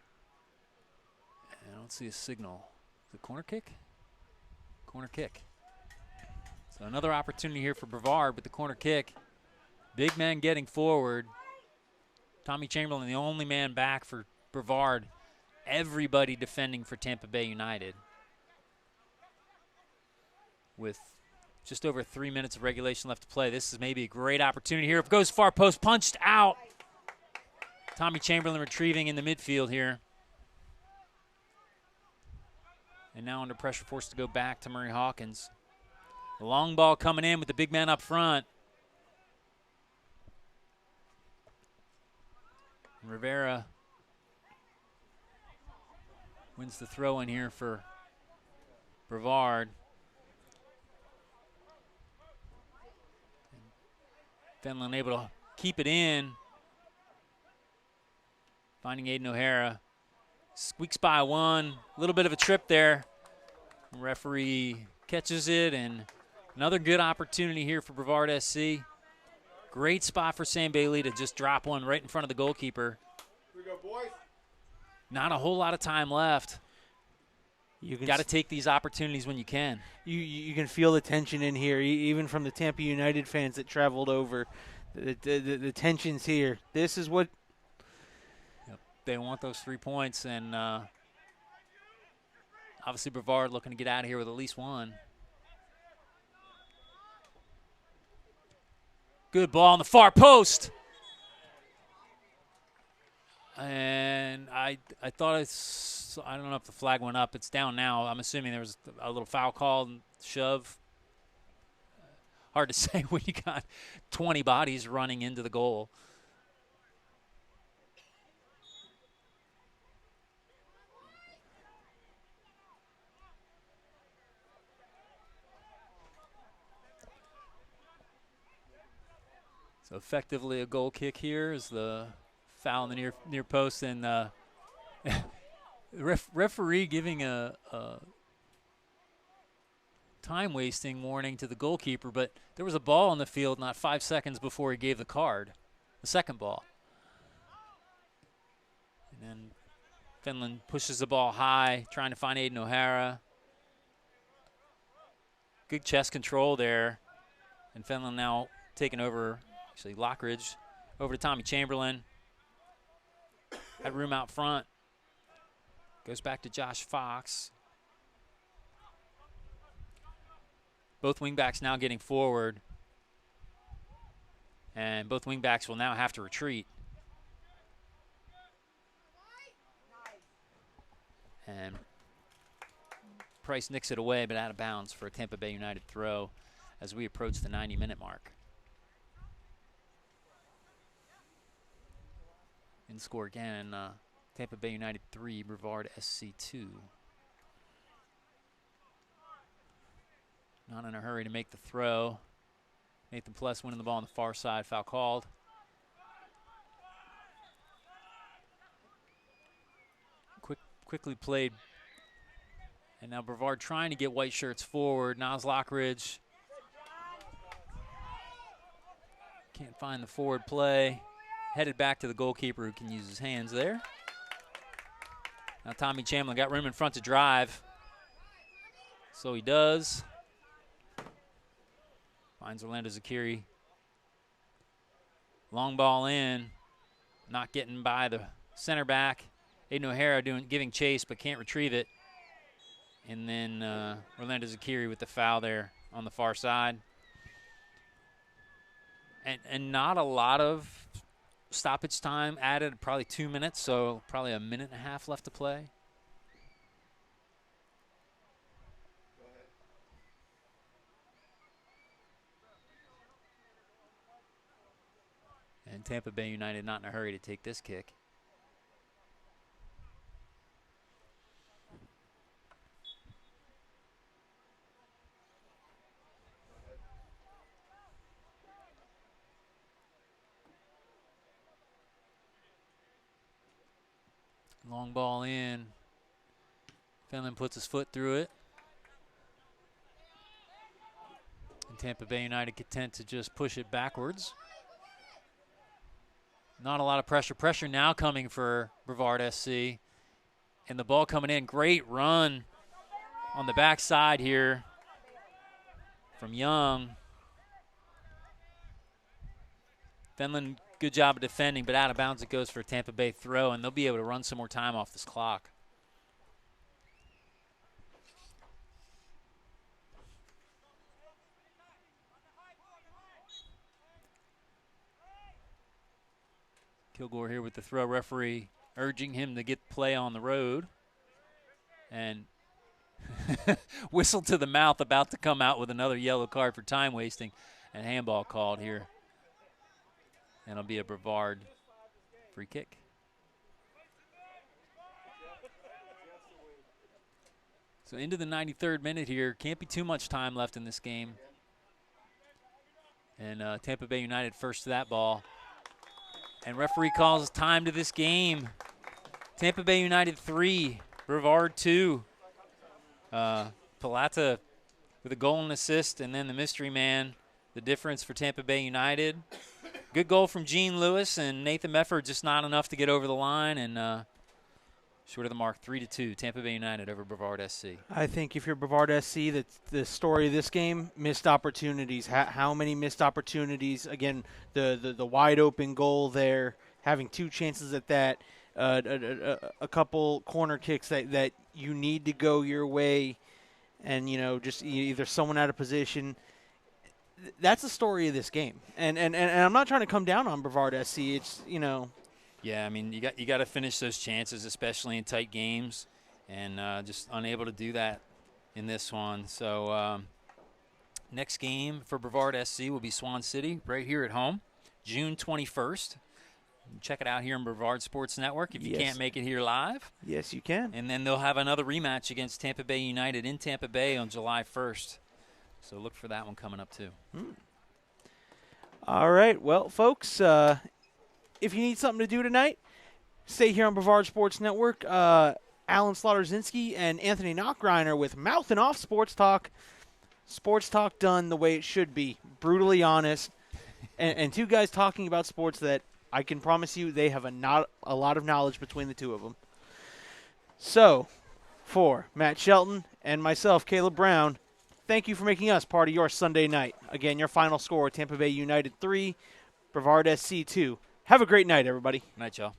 S2: I don't see a signal. Is it corner kick? Corner kick. So another opportunity here for Brevard with the corner kick. Big man getting forward. Tommy Chamberlain, the only man back for Brevard. Everybody defending for Tampa Bay United. With just over 3 minutes of regulation left to play, this is maybe a great opportunity here. If it goes far post, punched out. Tommy Chamberlain retrieving in the midfield here. And now under pressure, forced to go back to Murray Hawkins. The long ball coming in with the big man up front. And Rivera wins the throw in here for Brevard. Finland able to keep it in. Finding Aiden O'Hara. Squeaks by one. A little bit of a trip there. The referee catches it, and another good opportunity here for Brevard SC. Great spot for Sam Bailey to just drop one right in front of the goalkeeper.
S3: Here we go, boys.
S2: Not a whole lot of time left. You got to take these opportunities when you can.
S1: You can feel the tension in here, even from the Tampa United fans that traveled over. The tension's here. This is what
S2: they want, those 3 points, and obviously Brevard looking to get out of here with at least one. Good ball on the far post. And I thought I don't know if the flag went up. It's down now. I'm assuming there was a little foul call and shove. Hard to say when you got 20 bodies running into the goal. So effectively a goal kick here is the foul in the near post, and referee giving a time-wasting warning to the goalkeeper, but there was a ball on the field not 5 seconds before he gave the card, the second ball. And then Finland pushes the ball high, trying to find Aiden O'Hara. Good chest control there. And Finland now taking over, actually Lockridge, over to Tommy Chamberlain. Had room out front. Goes back to Josh Fox. Both wingbacks now getting forward. And both wingbacks will now have to retreat. And Price nicks it away, but out of bounds for a Tampa Bay United throw as we approach the 90-minute mark. In score again, Tampa Bay United 3, Brevard SC 2. Not in a hurry to make the throw. Nathan Pless winning the ball on the far side, foul called. Quickly played. And now Brevard trying to get white shirts forward. Niles Lockridge can't find the forward play. Headed back to the goalkeeper who can use his hands there. Now Tommy Chamberlain got room in front to drive. So he does. Finds Orlando Zakiri. Long ball in. Not getting by the center back. Aiden O'Hara giving chase but can't retrieve it. And then Orlando Zakiri with the foul there on the far side. And not a lot of stoppage time added, probably 2 minutes, so probably a minute and a half left to play. And Tampa Bay United not in a hurry to take this kick. Long ball in. Finland puts his foot through it. And Tampa Bay United content to just push it backwards. Not a lot of pressure. Pressure now coming for Brevard SC. And the ball coming in. Great run on the backside here from Young. Finland, good job of defending, but out of bounds it goes for a Tampa Bay throw, and they'll be able to run some more time off this clock. Kilgore here with the throw. Referee urging him to get play on the road. And whistle to the mouth, about to come out with another yellow card for time wasting, and handball called here. And it'll be a Brevard free kick. So into the 93rd minute here. Can't be too much time left in this game. And Tampa Bay United first to that ball. And referee calls time to this game. Tampa Bay United 3, Brevard 2. Palata with a goal and assist, and then the mystery man, the difference for Tampa Bay United. Good goal from Gene Lewis, and Nathan Mefford just not enough to get over the line, and short of the mark, 3-2, Tampa Bay United over Brevard SC.
S1: I think if you're Brevard SC, that's the story of this game, missed opportunities. How many missed opportunities? Again, the wide open goal there, having two chances at that, a couple corner kicks that you need to go your way, and, just either someone out of position. That's the story of this game. And I'm not trying to come down on Brevard SC. It's,
S2: Yeah, I mean, you got to finish those chances, especially in tight games, and just unable to do that in this one. So next game for Brevard SC will be Swan City right here at home, June 21st. Check it out here on Brevard Sports Network if you can't make it here live.
S1: Yes, you can.
S2: And then they'll have another rematch against Tampa Bay United in Tampa Bay on July 1st. So look for that one coming up too.
S1: All right. Well, folks, if you need something to do tonight, stay here on Brevard Sports Network. Alan Slaughter-Zinski and Anthony Knockreiner with Mouth and Off Sports Talk. Sports talk done the way it should be, brutally honest, and two guys talking about sports that I can promise you they have a lot of knowledge between the two of them. So, for Matt Shelton and myself, Caleb Brown, thank you for making us part of your Sunday night. Again, your final score, Tampa Bay United 3, Brevard SC 2. Have a great night, everybody.
S2: Night, y'all.